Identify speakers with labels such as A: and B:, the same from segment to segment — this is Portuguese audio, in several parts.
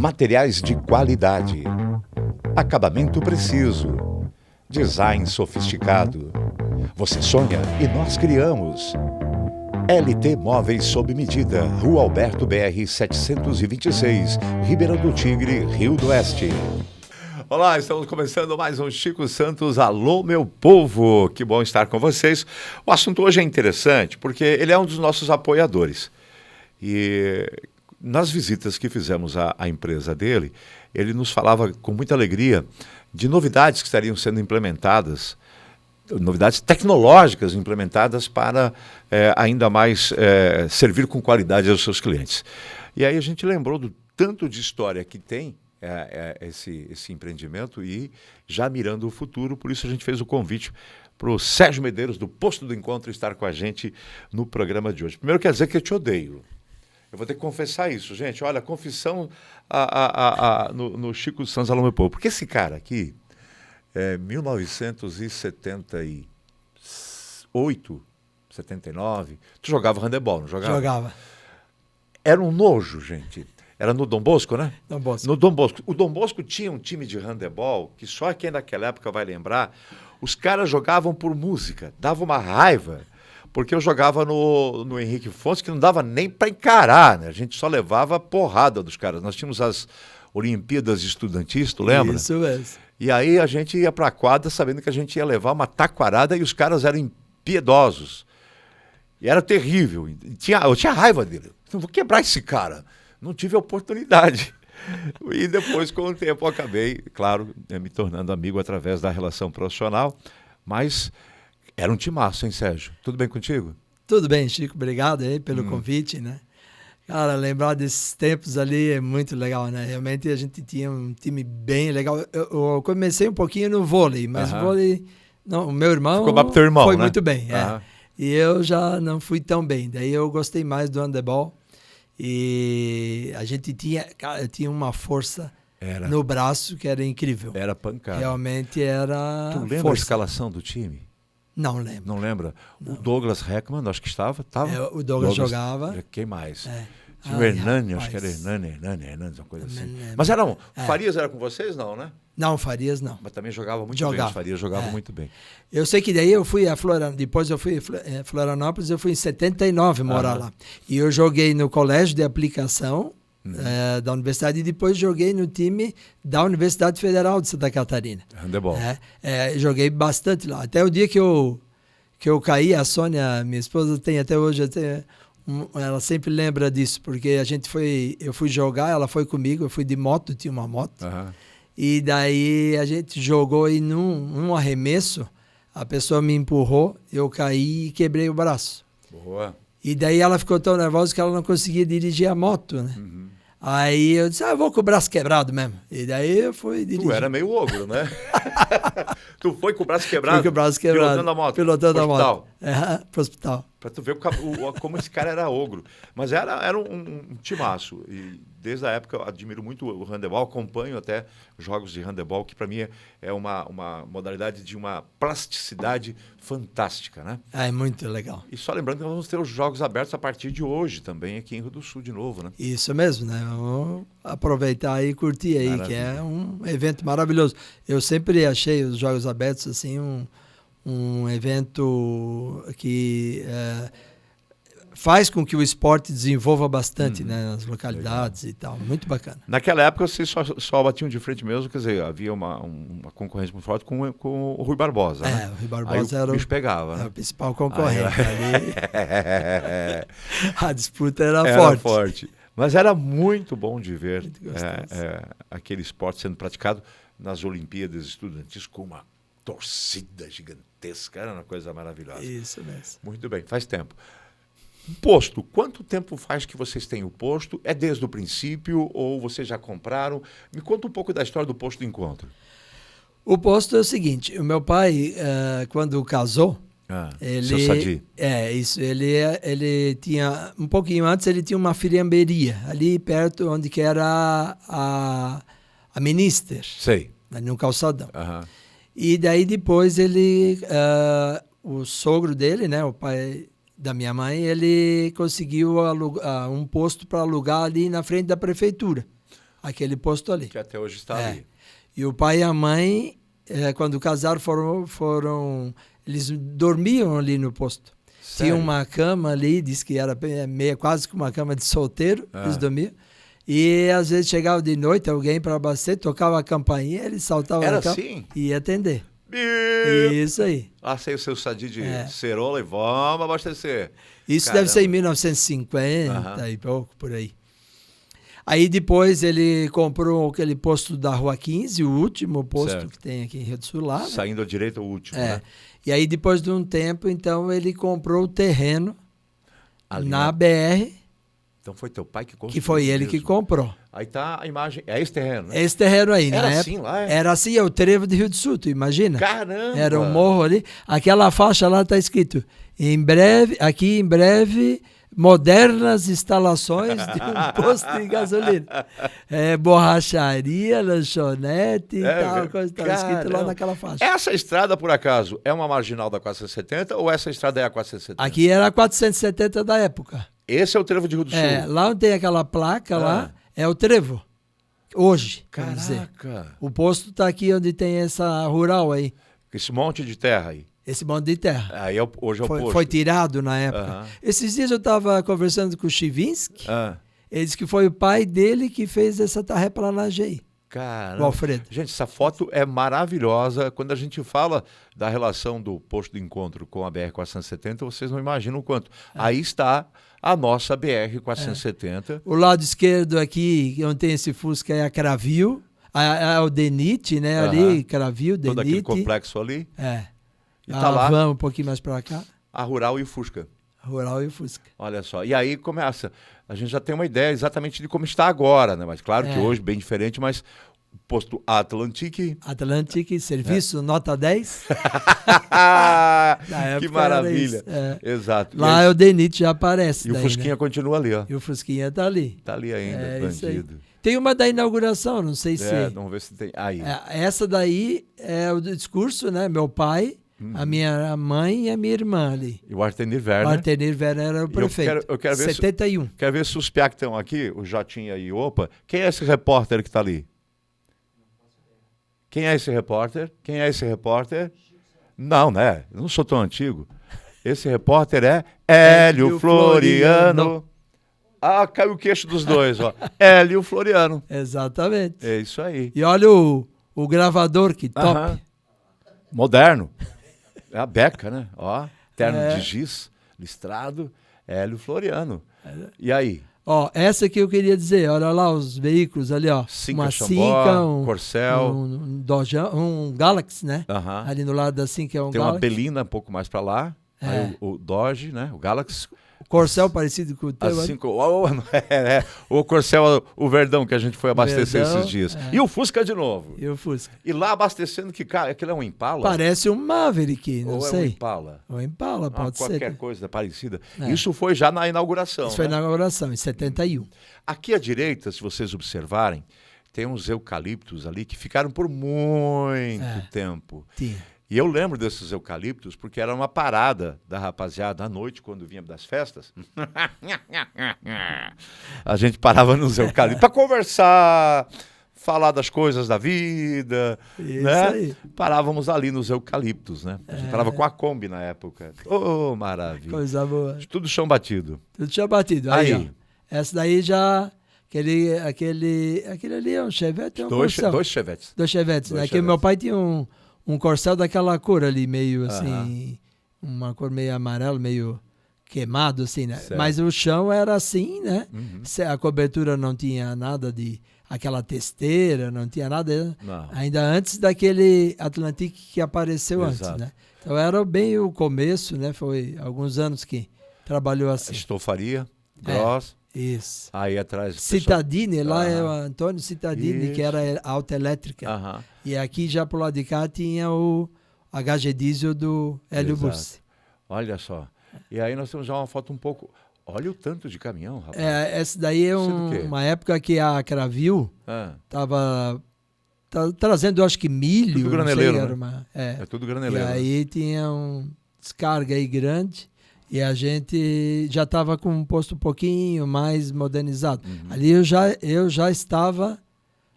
A: Materiais de qualidade, acabamento preciso, design sofisticado. Você sonha e nós criamos. LT Móveis sob medida, Rua Alberto BR 726, Ribeirão do Tigre, Rio do Oeste. Olá, estamos começando mais um Chico Santos. Alô, meu povo! Que bom estar com vocês. O assunto hoje é interessante porque ele é um dos nossos apoiadores. E nas visitas que fizemos à empresa dele, ele nos falava com muita alegria de novidades que estariam sendo implementadas, novidades tecnológicas implementadas para ainda mais servir com qualidade aos seus clientes. E aí a gente lembrou do tanto de história que tem esse empreendimento e já mirando o futuro, por isso a gente fez o convite para o Sérgio Medeiros, do Posto do Encontro, estar com a gente no programa de hoje. Primeiro quer dizer que eu te odeio. Eu vou ter que confessar isso, gente. Olha, confissão no Chico Santos, Alô, meu povo. Porque esse cara aqui, 1978, 79, tu jogava handebol, não jogava?
B: Jogava.
A: Era um nojo, gente. Era no Dom Bosco, né?
B: Dom Bosco.
A: No Dom Bosco. O Dom Bosco tinha um time de handebol que só quem naquela época vai lembrar. Os caras jogavam por música. Dava uma raiva. Porque eu jogava no Henrique Fontes, que não dava nem para encarar, né? A gente só levava porrada dos caras. Nós tínhamos as Olimpíadas Estudantis, tu lembra?
B: Isso mesmo.
A: E aí a gente ia para a quadra sabendo que a gente ia levar uma taquarada e os caras eram impiedosos. E era terrível. Eu tinha raiva dele. Eu vou quebrar esse cara. Não tive a oportunidade. E depois, com o tempo, eu acabei, claro, me tornando amigo através da relação profissional. Mas era um timaço, hein, Sérgio? Tudo bem contigo?
B: Tudo bem, Chico. Obrigado aí pelo convite, né? Cara, lembrar desses tempos ali é muito legal, né? Realmente a gente tinha um time bem legal. Eu comecei um pouquinho no vôlei, mas o vôlei... Não, o meu irmão
A: ficou pro teu irmão,
B: foi
A: né?
B: muito bem, E eu já não fui tão bem. Daí eu gostei mais do handebol. E a gente tinha uma força no braço que era incrível.
A: Era pancada.
B: Realmente era
A: Tu lembra a escalação do time?
B: Não lembro.
A: Não lembra?
B: Não.
A: O Douglas Heckman, acho que estava.
B: O Douglas jogava.
A: Quem mais? Tinha
B: o
A: Hernani, acho que era Hernani, uma coisa assim. Mas Farias era com vocês, não, né?
B: Não, Farias não.
A: Mas também jogava muito bem, os Farias jogavam muito bem.
B: Eu sei que daí eu fui a Florianópolis, depois eu fui a Florianópolis, eu fui em 79 morar lá. E eu joguei no colégio de aplicação da universidade e depois joguei no time da Universidade Federal de Santa Catarina.
A: Handebol.
B: Joguei bastante lá. Até o dia que eu caí, a Sônia, minha esposa, tem até hoje... ela sempre lembra disso, porque eu fui jogar, ela foi comigo, eu fui de moto, tinha uma moto. E daí a gente jogou e num arremesso, a pessoa me empurrou, eu caí e quebrei o braço.
A: Boa.
B: E daí ela ficou tão nervosa que ela não conseguia dirigir a moto, né? Aí eu disse, eu vou com o braço quebrado mesmo. E daí eu fui dirigir.
A: Tu era meio ogro, né? Tu foi com o braço quebrado?
B: Fui com o braço quebrado.
A: Pilotando a moto?
B: Pilotando a moto. Pro hospital.
A: Pra tu ver como esse cara era ogro. Mas era um timaço. E desde a época eu admiro muito o handebol, acompanho até jogos de handebol, que para mim é uma modalidade de uma plasticidade fantástica, né?
B: É muito legal.
A: E só lembrando que nós vamos ter os jogos abertos a partir de hoje também, aqui em Rio do Sul de novo, né?
B: Isso mesmo, né? Vamos aproveitar e curtir aí, maravilha. Que é um evento maravilhoso. Eu sempre achei os jogos abertos assim um evento que faz com que o esporte desenvolva bastante, né, nas localidades legal. E tal. Muito bacana.
A: Naquela época, vocês só batiam de frente mesmo, quer dizer, havia uma concorrência muito forte com o Rui Barbosa, né?
B: O Rui Barbosa
A: aí o bicho pegava, né?
B: O principal concorrente. Ali, a disputa era forte.
A: Mas era muito bom de ver aquele esporte sendo praticado nas Olimpíadas Estudantis com uma torcida gigantesca, era uma coisa maravilhosa.
B: Isso mesmo.
A: Muito bem, faz tempo. Posto, quanto tempo faz que vocês têm o posto? É desde o princípio ou vocês já compraram? Me conta um pouco da história do Posto do Encontro.
B: O posto é o seguinte, o meu pai, quando casou,
A: seu Sadi.
B: Ele tinha, um pouquinho antes, ele tinha uma fiamberia, ali perto onde que era a Minister.
A: Sei.
B: No calçadão. E daí depois o sogro dele, né, o pai da minha mãe, ele conseguiu um posto para alugar ali na frente da prefeitura. aquele posto ali.
A: Que até hoje está ali.
B: E o pai e a mãe, quando casaram, eles dormiam ali no posto.
A: Sério?
B: Tinha uma cama ali, disse que era quase que uma cama de solteiro, eles dormiam. E às vezes chegava de noite alguém para abastecer, tocava a campainha, ele saltava
A: Era
B: na cama
A: assim?
B: e ia atender. Isso aí.
A: Sei o seu sadio de cerola e vamos abastecer.
B: Isso
A: Caramba.
B: deve ser em 1950 e pouco, por aí. Aí depois ele comprou aquele posto da Rua 15, o último posto que tem aqui em Rio do Sul lá.
A: Saindo à direita, o último, né?
B: E aí depois de um tempo, então, ele comprou o terreno
A: ali
B: na BR.
A: Então foi teu pai que construiu?
B: Que foi ele
A: mesmo.
B: que comprou.
A: Aí tá a imagem, é esse terreno, né?
B: Esse terreno aí,
A: Era
B: na
A: assim
B: época,
A: lá?
B: Era assim, é o trevo de Rio do Sul, tu imagina?
A: Caramba!
B: Era um morro ali. Aquela faixa lá tá escrito, aqui em breve, modernas instalações de um posto de gasolina. Borracharia, lanchonete e tal, coisa tá escrito lá naquela faixa.
A: Essa estrada, por acaso, é uma marginal da 470 ou essa estrada é a 470?
B: Aqui era a 470 da época.
A: Esse é o trevo de Rio do Sul?
B: Lá onde tem aquela placa lá, é o trevo. Hoje, quer dizer. O posto tá aqui onde tem essa rural aí.
A: Esse monte de terra aí.
B: Esse monte de terra.
A: Aí hoje é o posto.
B: Foi tirado na época. Esses dias eu estava conversando com o Chivinsky. Ele disse que foi o pai dele que fez essa terraplanagem aí.
A: Caramba.
B: O Alfredo.
A: Gente, essa foto é maravilhosa. Quando a gente fala da relação do posto de encontro com a BR-470, vocês não imaginam o quanto. Aí está a nossa BR-470.
B: O lado esquerdo aqui, onde tem esse Fusca, é a Cravil. O Denit, né? Ali, Cravil, Denit.
A: Todo aquele complexo ali.
B: E tá lá. Vamos um pouquinho mais para cá.
A: A Rural e o Fusca.
B: Rural e o Fusca.
A: Olha só. E aí começa. A gente já tem uma ideia exatamente de como está agora, né? Mas claro que hoje bem diferente, mas o posto Atlantic.
B: Serviço nota 10.
A: Que maravilha. Exato.
B: Lá o Denit já aparece.
A: E o Fusquinha continua ali, ó.
B: E o Fusquinha tá ali.
A: Tá ali ainda, bandido.
B: Tem uma da inauguração, não sei se...
A: Vamos ver se tem. Aí.
B: Essa daí é o discurso, né? Meu pai, a minha mãe e a minha irmã ali.
A: E o Artenir Werner.
B: O Artenir Werner era o prefeito.
A: Eu quero ver
B: 71.
A: Quero ver se os piá que estão aqui, o Jotinha e o Opa, quem é esse repórter que está ali? Quem é esse repórter? Não, né? Eu não sou tão antigo. Esse repórter é Hélio Floriano. Caiu o queixo dos dois, ó. Hélio Floriano.
B: Exatamente.
A: É isso aí.
B: E olha o gravador, que top.
A: Moderno. É a beca, né? Ó, terno de giz, listrado, Hélio Floriano. E aí?
B: Essa que eu queria dizer, olha lá os veículos ali, ó.
A: Uma Cinca, um
B: Corcel. Um Dojão, um Galaxy, né? Ali no lado da Cinca é um
A: Tem
B: Galaxy.
A: Uma Belina um pouco mais para lá. Aí o Dodge, né? O Galaxy.
B: Corcel parecido com o teu.
A: O Corcel, o Verdão que a gente foi abastecer esses dias. E o Fusca de novo. E lá abastecendo que cara, aquilo é um Impala?
B: Parece um Maverick, não sei.
A: Ou é um Impala?
B: O Impala, pode ser.
A: Qualquer coisa parecida. Isso foi já na inauguração.
B: Isso foi na inauguração, em 71.
A: Aqui à direita, se vocês observarem, tem uns eucaliptos ali que ficaram por muito tempo. E eu lembro desses eucaliptos porque era uma parada da rapaziada à noite, quando vinha das festas. A gente parava nos eucaliptos para conversar, falar das coisas da vida.
B: Isso
A: né?
B: aí.
A: Parávamos ali nos eucaliptos, né? A gente parava com a Kombi na época. Maravilha.
B: Coisa boa.
A: Tudo chão batido.
B: Tudo chão batido. Aí. Essa daí já... Aquele ali é um Chevette,
A: dois Chevettes.
B: Dois Chevettes, né? Que meu pai tinha um Corcel daquela cor ali, meio assim, uma cor meio amarelo, meio queimado, assim, né?
A: Certo.
B: Mas o chão era assim, né? A cobertura não tinha nada de... Aquela testeira, não tinha nada.
A: Não.
B: Ainda antes daquele Atlantic que apareceu
A: Exato.
B: antes, né? Então era bem o começo, né? Foi alguns anos que trabalhou assim.
A: Estofaria, Gross.
B: Isso.
A: Aí atrás...
B: Citadini, lá é o Antônio Citadini, que era a autoelétrica. E aqui já pro lado de cá tinha o HG Diesel do Hélio Bursi.
A: Olha só. E aí nós temos já uma foto um pouco... Olha o tanto de caminhão, rapaz.
B: Essa daí é uma época que a Cravil estava trazendo, acho que milho.
A: Tudo graneleiro,
B: não sei,
A: né? É tudo graneleiro.
B: E aí tinha um descarga aí grande. E a gente já estava com um posto um pouquinho mais modernizado. Ali eu já estava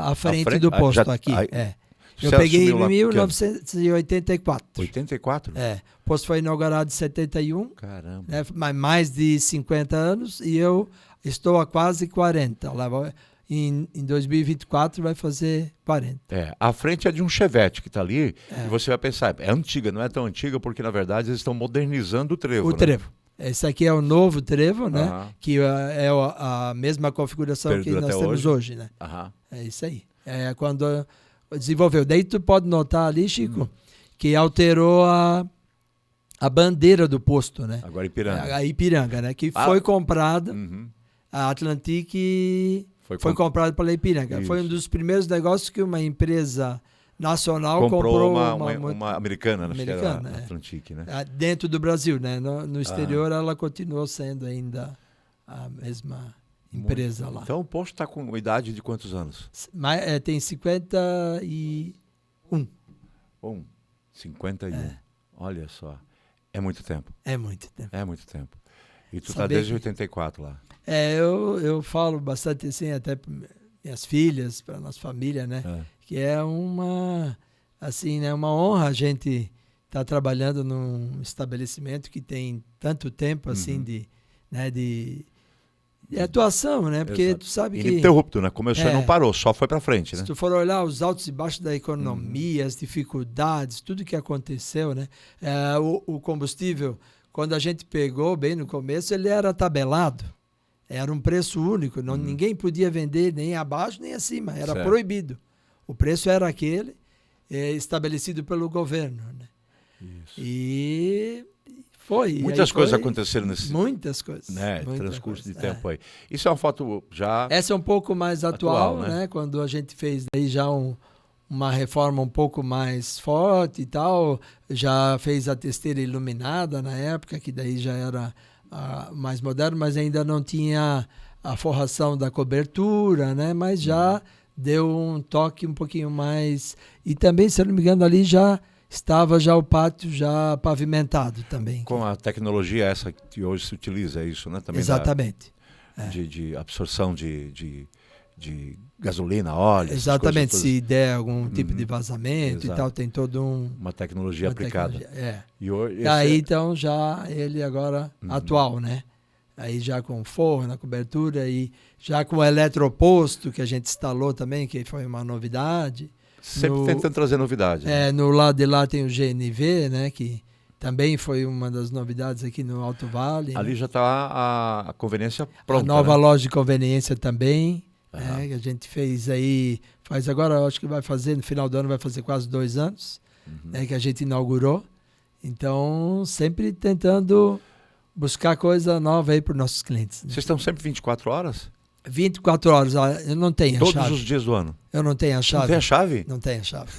B: à frente do posto aqui. Eu peguei em 1984.
A: 84?
B: O posto foi inaugurado em 71.
A: Caramba.
B: Né, mais de 50 anos e eu estou há quase 40. Em 2024 vai fazer 40.
A: A frente é de um Chevette que está ali e você vai pensar, é antiga, não é tão antiga porque na verdade eles estão modernizando o trevo.
B: O trevo. Esse aqui é o novo trevo, né? Que é a mesma configuração que nós temos hoje, né? É isso aí. Quando desenvolveu. Daí tu pode notar ali, Chico, que alterou a bandeira do posto, né?
A: Agora Ipiranga.
B: A Ipiranga, né? Que foi comprada. A Atlantic foi comprada pela Ipiranga. Isso. Foi um dos primeiros negócios que uma empresa nacional comprou
A: uma americana, acho que era a Atlantic, né?
B: Dentro do Brasil, né? No exterior ela continuou sendo ainda a mesma empresa lá.
A: Então o posto está com idade de quantos anos?
B: Tem 51.
A: 51. Olha só. É muito tempo.
B: É muito tempo.
A: É muito tempo. E tu está desde 84 lá.
B: Eu falo bastante assim, até para minhas filhas, para nossa família, né? Que é uma honra a gente estar trabalhando num estabelecimento que tem tanto tempo assim de atuação, né? Porque
A: Exato.
B: Tu sabe que...
A: Ininterrupto, né? Começou e não parou, só foi para frente, né?
B: Se tu for olhar os altos e baixos da economia, as dificuldades, tudo que aconteceu, né? O combustível, quando a gente pegou bem no começo, ele era tabelado. Era um preço único, ninguém podia vender nem abaixo nem acima, era proibido. O preço era aquele estabelecido pelo governo, né? Isso. E foi.
A: Muitas coisas aconteceram nesse
B: transcurso
A: de tempo aí. Isso é uma foto já...
B: Essa é um pouco mais atual, né? Quando a gente fez daí já uma reforma um pouco mais forte e tal, já fez a testeira iluminada na época, que daí já era mais moderno, mas ainda não tinha a forração da cobertura, né? Mas já deu um toque um pouquinho mais... E também, se eu não me engano, ali já estava o pátio já pavimentado também.
A: Com a tecnologia essa que hoje se utiliza, é isso, né? Também
B: exatamente.
A: De absorção de gasolina, óleo.
B: Exatamente, se der algum tipo de vazamento e tal, tem todo
A: uma tecnologia aplicada.
B: E aí então já ele agora atual, né? Aí já com forno, a cobertura e já com o eletroposto que a gente instalou também, que foi uma novidade.
A: Sempre tentando trazer novidade.
B: No lado de lá tem o GNV, né? Que também foi uma das novidades aqui no Alto Vale.
A: Ali já está a conveniência pronta.
B: A nova loja de conveniência também. Que a gente fez aí, agora, acho que vai fazer, no final do ano, vai fazer quase 2 anos, que a gente inaugurou. Então, sempre tentando buscar coisa nova aí para os nossos clientes. Né?
A: Vocês estão sempre 24 horas?
B: 24 horas, eu não tenho a chave.
A: Todos os dias do ano?
B: Eu não tenho a chave.
A: Não tem a chave?
B: Não tenho a chave.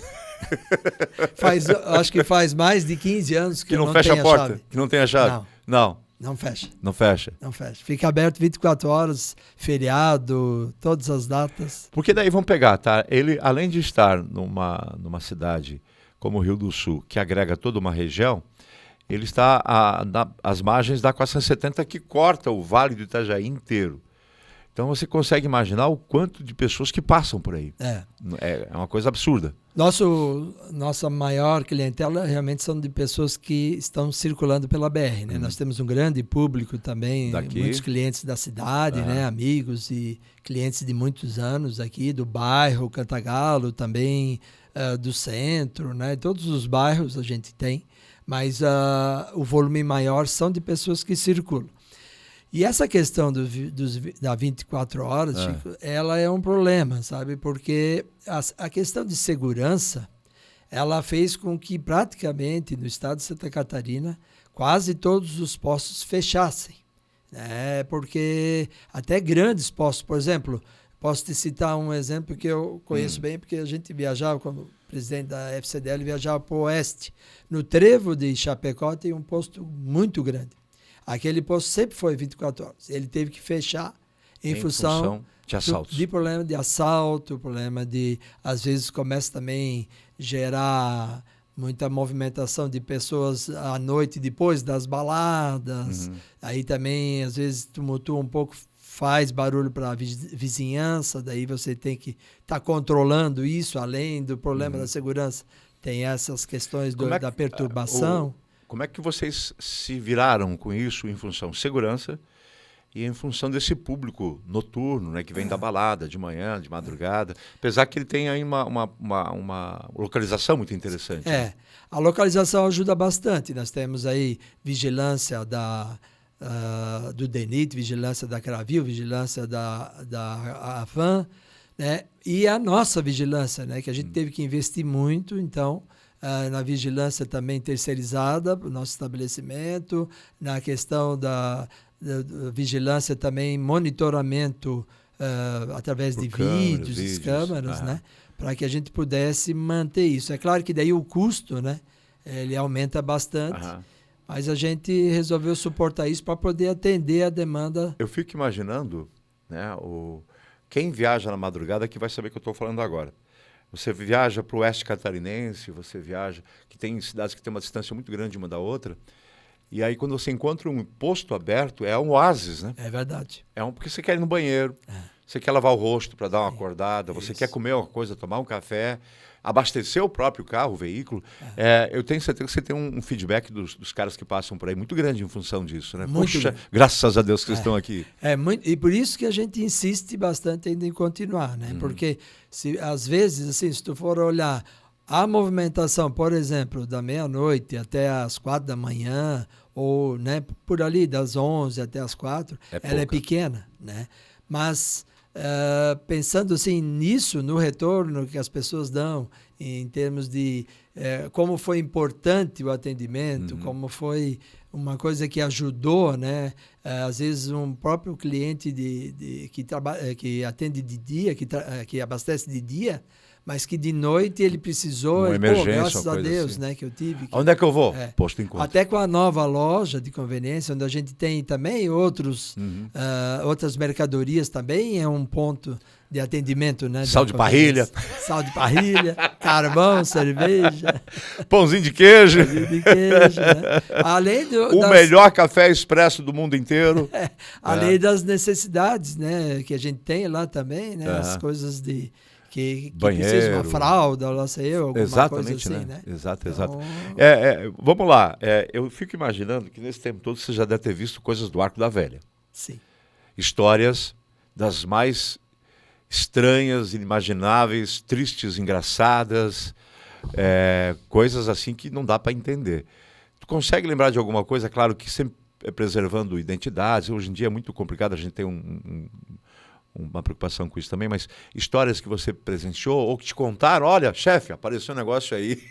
B: Acho que faz mais de 15 anos que eu não
A: fecha
B: tenho
A: a porta,
B: chave.
A: Que não tem a chave? Não.
B: Não fecha.
A: Não fecha?
B: Não fecha. Fica aberto 24 horas, feriado, todas as datas.
A: Porque daí vamos pegar, tá? Ele, além de estar numa cidade como o Rio do Sul, que agrega toda uma região, ele está às margens da 470, que corta o Vale do Itajaí inteiro. Então você consegue imaginar o quanto de pessoas que passam por aí. É uma coisa absurda.
B: Nossa maior clientela realmente são de pessoas que estão circulando pela BR, né? Nós temos um grande público também, muitos clientes da cidade, né? Amigos e clientes de muitos anos aqui, do bairro Cantagalo, também do centro, né? Todos os bairros a gente tem, mas o volume maior são de pessoas que circulam. E essa questão da 24 horas, Chico, ela é um problema, sabe? Porque a questão de segurança, ela fez com que praticamente no estado de Santa Catarina quase todos os postos fechassem. Né? Porque até grandes postos, por exemplo, posso te citar um exemplo que eu conheço bem, porque a gente viajava, como presidente da FCDL, viajava para o oeste. No trevo de Chapecó tem um posto muito grande. Aquele posto sempre foi 24 horas. Ele teve que fechar em função
A: de assaltos.
B: De problema de assalto, problema de... Às vezes começa também a gerar muita movimentação de pessoas à noite depois das baladas. Aí também, às vezes, tumultua um pouco faz barulho para a vizinhança, daí você tem que estar controlando isso, além do problema da segurança. Tem essas questões da perturbação.
A: Como é que vocês se viraram com isso em função de segurança e em função desse público noturno, né, que vem da balada, de manhã, de madrugada, apesar que ele tem aí uma localização muito interessante. Né?
B: A localização ajuda bastante. Nós temos aí vigilância do DENIT, vigilância da Cravil, vigilância da AFAM, né? E a nossa vigilância, né? Que a gente teve que investir muito, então, na vigilância também terceirizada para o nosso estabelecimento, na questão da vigilância também, monitoramento através de vídeos, câmeras, né? Para que a gente pudesse manter isso. É claro que daí o custo, né? Ele aumenta bastante. Mas a gente resolveu suportar isso para poder atender a demanda.
A: Eu fico imaginando, né, quem viaja na madrugada que vai saber o que eu estou falando agora. Você viaja para o oeste catarinense, você viaja, que tem cidades que têm uma distância muito grande uma da outra, e aí quando você encontra um posto aberto, é um oásis, né?
B: É verdade.
A: Porque você quer ir no banheiro, você quer lavar o rosto para dar uma acordada, você quer comer uma coisa, tomar um café, abastecer o próprio carro, o veículo. Eu tenho certeza que você tem um feedback dos caras que passam por aí muito grande em função disso, né? Puxa, graças a Deus que vocês estão aqui.
B: E por isso que a gente insiste bastante ainda em continuar, né? Porque às vezes, assim, se tu for olhar a movimentação, por exemplo, da meia-noite até as 4 da manhã, ou, né, por ali das 11 até as 4, ela é pequena, né? Mas pensando assim nisso, no retorno que as pessoas dão, em termos de como foi importante o atendimento, como foi uma coisa que ajudou, né? Às vezes um próprio cliente que atende de dia, que abastece de dia, mas que de noite ele precisou,
A: uma emergência,
B: graças a Deus,
A: assim,
B: né, que eu tive.
A: Onde é que eu vou? Posto de encontro.
B: Até com a nova loja de conveniência, onde a gente tem também outras mercadorias também, é um ponto de atendimento, né?
A: Sal de parrilha.
B: Sal de parrilha, carvão, cerveja.
A: Pãozinho de queijo.
B: Pãozinho de queijo, né? Além
A: melhor café expresso do mundo inteiro.
B: Além das necessidades, né, que a gente tem lá também, né? As coisas que precisa uma fralda, lá sei eu, alguma coisa assim, né?
A: Exato. Vamos lá, eu fico imaginando que nesse tempo todo você já deve ter visto coisas do Arco da Velha.
B: Sim.
A: Histórias das mais estranhas, inimagináveis, tristes, engraçadas, coisas assim que não dá para entender. Tu consegue lembrar de alguma coisa? Claro que sempre preservando identidades, hoje em dia é muito complicado, a gente tem uma preocupação com isso também, mas histórias que você presenciou ou que te contaram, olha, chefe, apareceu um negócio aí.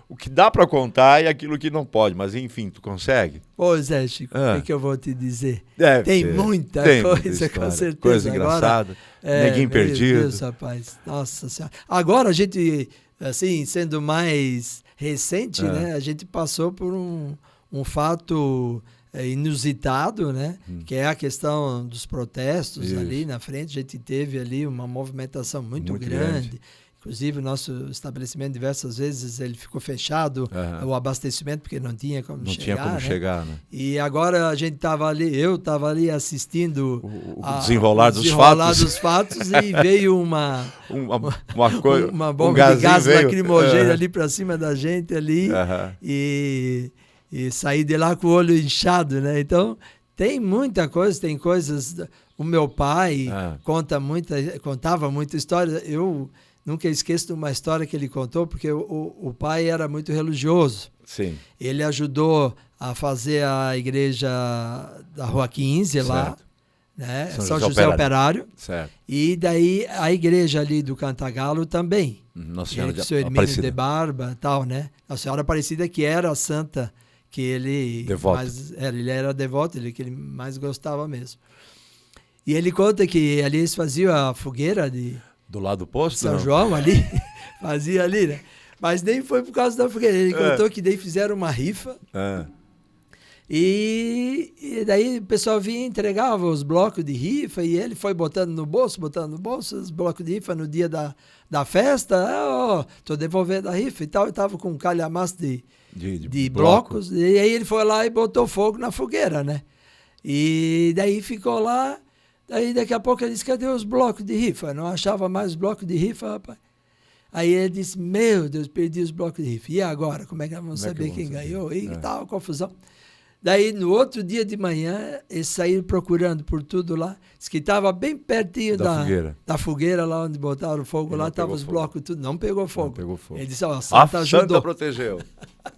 A: O que dá para contar e aquilo que não pode, mas enfim, tu consegue?
B: Pois é, Chico, o que eu vou te dizer?
A: Tem
B: muita coisa, com certeza.
A: Coisa engraçada, neguinho perdido.
B: Deus, rapaz, nossa senhora. Agora a gente, assim, sendo mais recente, né, a gente passou por um fato inusitado, né? Que é a questão dos protestos ali na frente. A gente teve ali uma movimentação muito grande. Inclusive, o nosso estabelecimento, diversas vezes, ele ficou fechado, o abastecimento, porque não tinha como chegar. Né? E agora a gente estava ali, eu estava ali assistindo
A: o desenrolar dos fatos
B: e veio uma bomba de gás lacrimogêneo ali para cima da gente ali. E sair de lá com o olho inchado, né? Então, tem muita coisa, tem coisas... O meu pai contava muita história. Eu nunca esqueço de uma história que ele contou, porque o pai era muito religioso.
A: Sim.
B: Ele ajudou a fazer a igreja da Rua 15 lá, né? São José Operário.
A: Certo.
B: E daí a igreja ali do Cantagalo também.
A: Nossa Senhora
B: de Aparecida. De Barba e tal, né? Nossa Senhora Aparecida, que era a santa que ele ele era devoto, que ele mais gostava mesmo. E ele conta que ali eles faziam a fogueira
A: do lado do posto,
B: São João ali, fazia ali, né? Mas nem foi por causa da fogueira. Ele contou que daí fizeram uma rifa. E daí o pessoal vinha e entregava os blocos de rifa e ele foi botando no bolso, os blocos de rifa no dia da festa. Tô devolvendo a rifa e tal. Eu tava com um calhamaço de blocos. E aí ele foi lá e botou fogo na fogueira, né? E daí ficou lá Daí daqui a pouco ele disse, cadê os blocos de rifa? Não achava mais os blocos de rifa, rapaz. Aí ele disse, meu Deus, perdi os blocos de rifa. E agora? Como é que nós vamos saber quem ganhou? E tal, confusão. Daí, no outro dia de manhã, eles saíram procurando por tudo lá. Diz que estava bem pertinho da fogueira, lá onde botaram o fogo. Lá estavam os blocos, tudo. Não pegou fogo.
A: Não pegou fogo.
B: Ele disse, ó, a Santa ajudou.
A: Santa protegeu.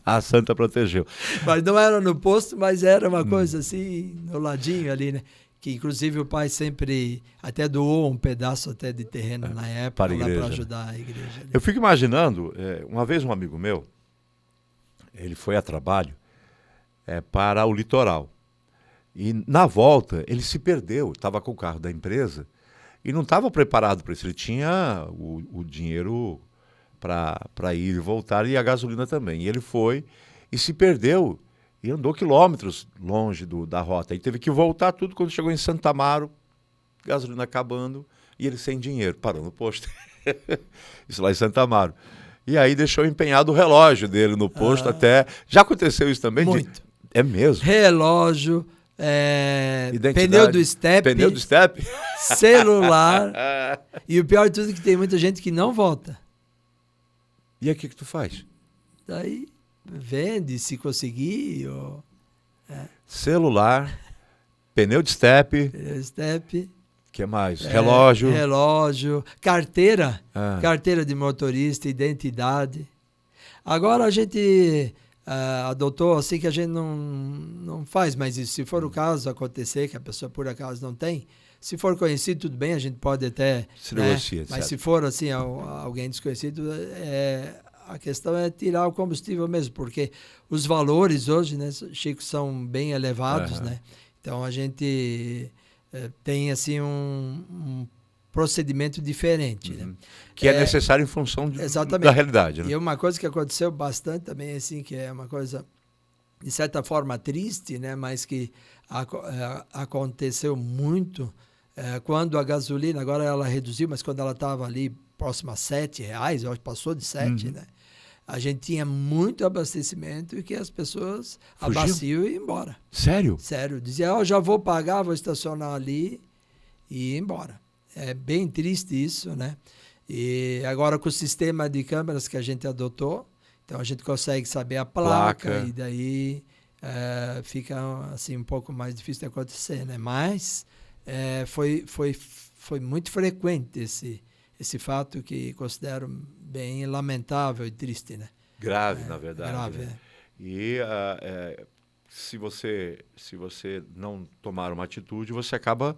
A: A Santa protegeu.
B: Mas não era no posto, mas era uma coisa assim, no ladinho ali, né? Que inclusive o pai sempre até doou um pedaço até de terreno na época para ajudar a igreja. Ali.
A: Eu fico imaginando, uma vez um amigo meu, ele foi a trabalho para o litoral. E na volta ele se perdeu, estava com o carro da empresa e não estava preparado para isso. Ele tinha o dinheiro para ir e voltar e a gasolina também. E ele foi e se perdeu e andou quilômetros longe da rota. E teve que voltar tudo quando chegou em Santa Amaro, gasolina acabando e ele sem dinheiro. Parou no posto. Isso lá em Santa Amaro. E aí deixou empenhado o relógio dele no posto até... Já aconteceu isso também?
B: Muito.
A: É mesmo?
B: Relógio, pneu do step, celular. E o pior de tudo é que tem muita gente que não volta.
A: E aí o que tu faz?
B: Daí vende, se conseguir.
A: Celular, pneu de step. Que mais?
B: Relógio, carteira. Carteira de motorista, identidade. Agora a gente... adotou assim que a gente não faz mais isso. Se for o caso acontecer, que a pessoa por acaso não tem, se for conhecido, tudo bem, a gente pode até...
A: Se negocia,
B: mas se for assim, alguém desconhecido, a questão é tirar o combustível mesmo, porque os valores hoje, né, Chico, são bem elevados, né? Então a gente tem assim um procedimento diferente, né?
A: Que é necessário em função da realidade, né?
B: E uma coisa que aconteceu bastante também, assim, que é uma coisa, de certa forma, triste, né? Mas que aconteceu muito, quando a gasolina, agora ela reduziu, mas quando ela estava ali próxima a R$7, eu acho que passou de 7, né? A gente tinha muito abastecimento e que as pessoas abastiam e iam embora.
A: Sério?
B: Sério. Dizia, já vou pagar, vou estacionar ali e ir embora. É bem triste isso, né? E agora com o sistema de câmeras que a gente adotou, então a gente consegue saber a placa. E daí fica assim um pouco mais difícil de acontecer, né? Mas foi muito frequente esse fato que considero bem lamentável e triste, né?
A: Grave, na verdade.
B: Grave,
A: né? E se você não tomar uma atitude, você acaba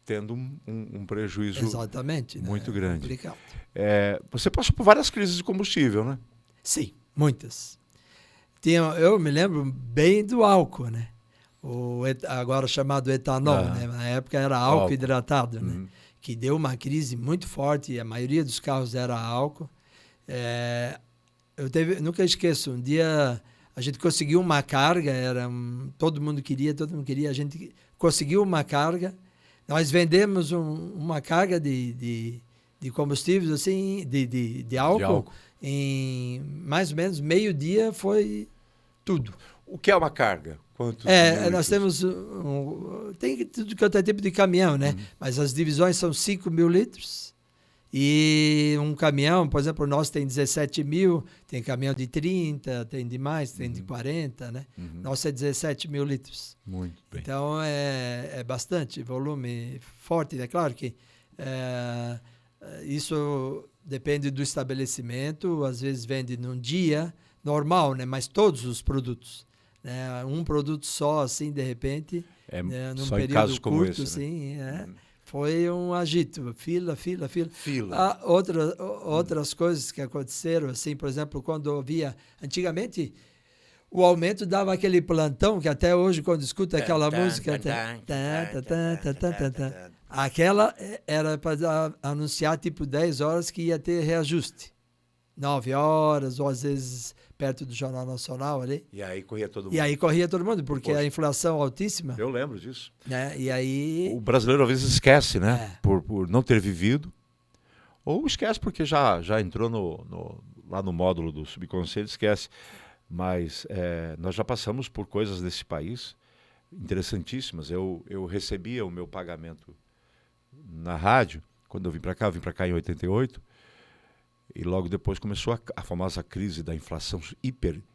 A: tendo um prejuízo muito grande.
B: Complicado.
A: Você passou por várias crises de combustível, né?
B: Sim, muitas. Eu me lembro bem do álcool, né? Agora chamado etanol, né? Na época era álcool hidratado, né? Que deu uma crise muito forte e a maioria dos carros era álcool. Nunca esqueço, um dia a gente conseguiu uma carga, todo mundo queria, a gente conseguiu uma carga. Nós vendemos uma carga de combustíveis, assim, de álcool, em mais ou menos meio-dia foi tudo.
A: O que é uma carga? Quantos
B: nós temos tem tudo quanto é tipo de caminhão, né? Mas as divisões são 5.000 litros. E um caminhão, por exemplo, o nosso tem 17.000, tem caminhão de 30, tem de mais, tem de 40, né? Nosso é 17.000 litros.
A: Muito bem.
B: Então, é bastante volume forte. É claro que isso depende do estabelecimento, às vezes vende num dia normal, né? Mas todos os produtos. Né? Um produto só, assim, de repente, num
A: só
B: período
A: em casos como
B: curto,
A: esse,
B: assim, foi um agito, fila. Outras coisas que aconteceram, assim, por exemplo, quando havia, antigamente, o aumento dava aquele plantão, que até hoje, quando escuta aquela música, aquela era para anunciar, tipo, 10 horas que ia ter reajuste. 9 horas, ou às vezes perto do Jornal Nacional ali.
A: E aí corria todo mundo.
B: E aí corria todo mundo, porque a inflação altíssima.
A: Eu lembro disso.
B: Né? E aí...
A: O brasileiro às vezes esquece, né? Por não ter vivido. Ou esquece porque já entrou lá no módulo do subconsciente, esquece. Mas nós já passamos por coisas nesse país interessantíssimas. Eu recebia o meu pagamento na rádio, quando eu vim para cá em 88, e logo depois começou a famosa crise da inflação,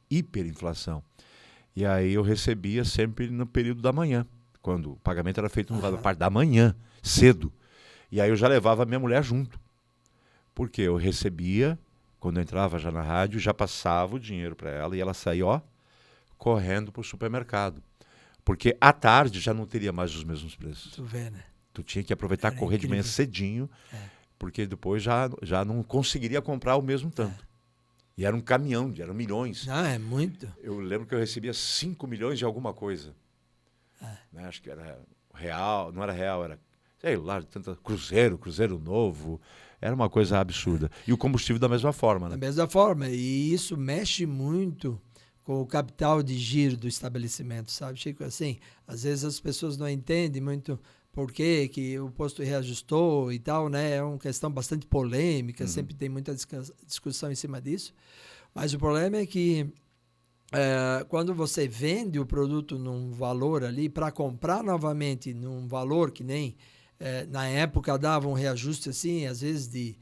A: hiperinflação. E aí eu recebia sempre no período da manhã, quando o pagamento era feito na parte da manhã, cedo. E aí eu já levava a minha mulher junto. Porque eu recebia, quando eu entrava já na rádio, já passava o dinheiro para ela e ela saía, correndo para o supermercado. Porque à tarde já não teria mais os mesmos preços.
B: Tu vê, né?
A: Tu tinha que aproveitar, correr incrível. De manhã cedinho, porque depois já não conseguiria comprar o mesmo tanto. E era um caminhão, eram milhões.
B: Ah, é muito.
A: Eu lembro que eu recebia 5 milhões de alguma coisa. Né? Acho que era real, não era real, era, sei lá, Cruzeiro Novo. Era uma coisa absurda. E o combustível da mesma forma, né?
B: Da mesma forma. E isso mexe muito com o capital de giro do estabelecimento, sabe, Chico? Assim, às vezes as pessoas não entendem muito por que o posto reajustou e tal, né? É uma questão bastante polêmica, sempre tem muita discussão em cima disso. Mas o problema é que quando você vende o produto num valor ali, para comprar novamente num valor que nem na época dava um reajuste assim, às vezes de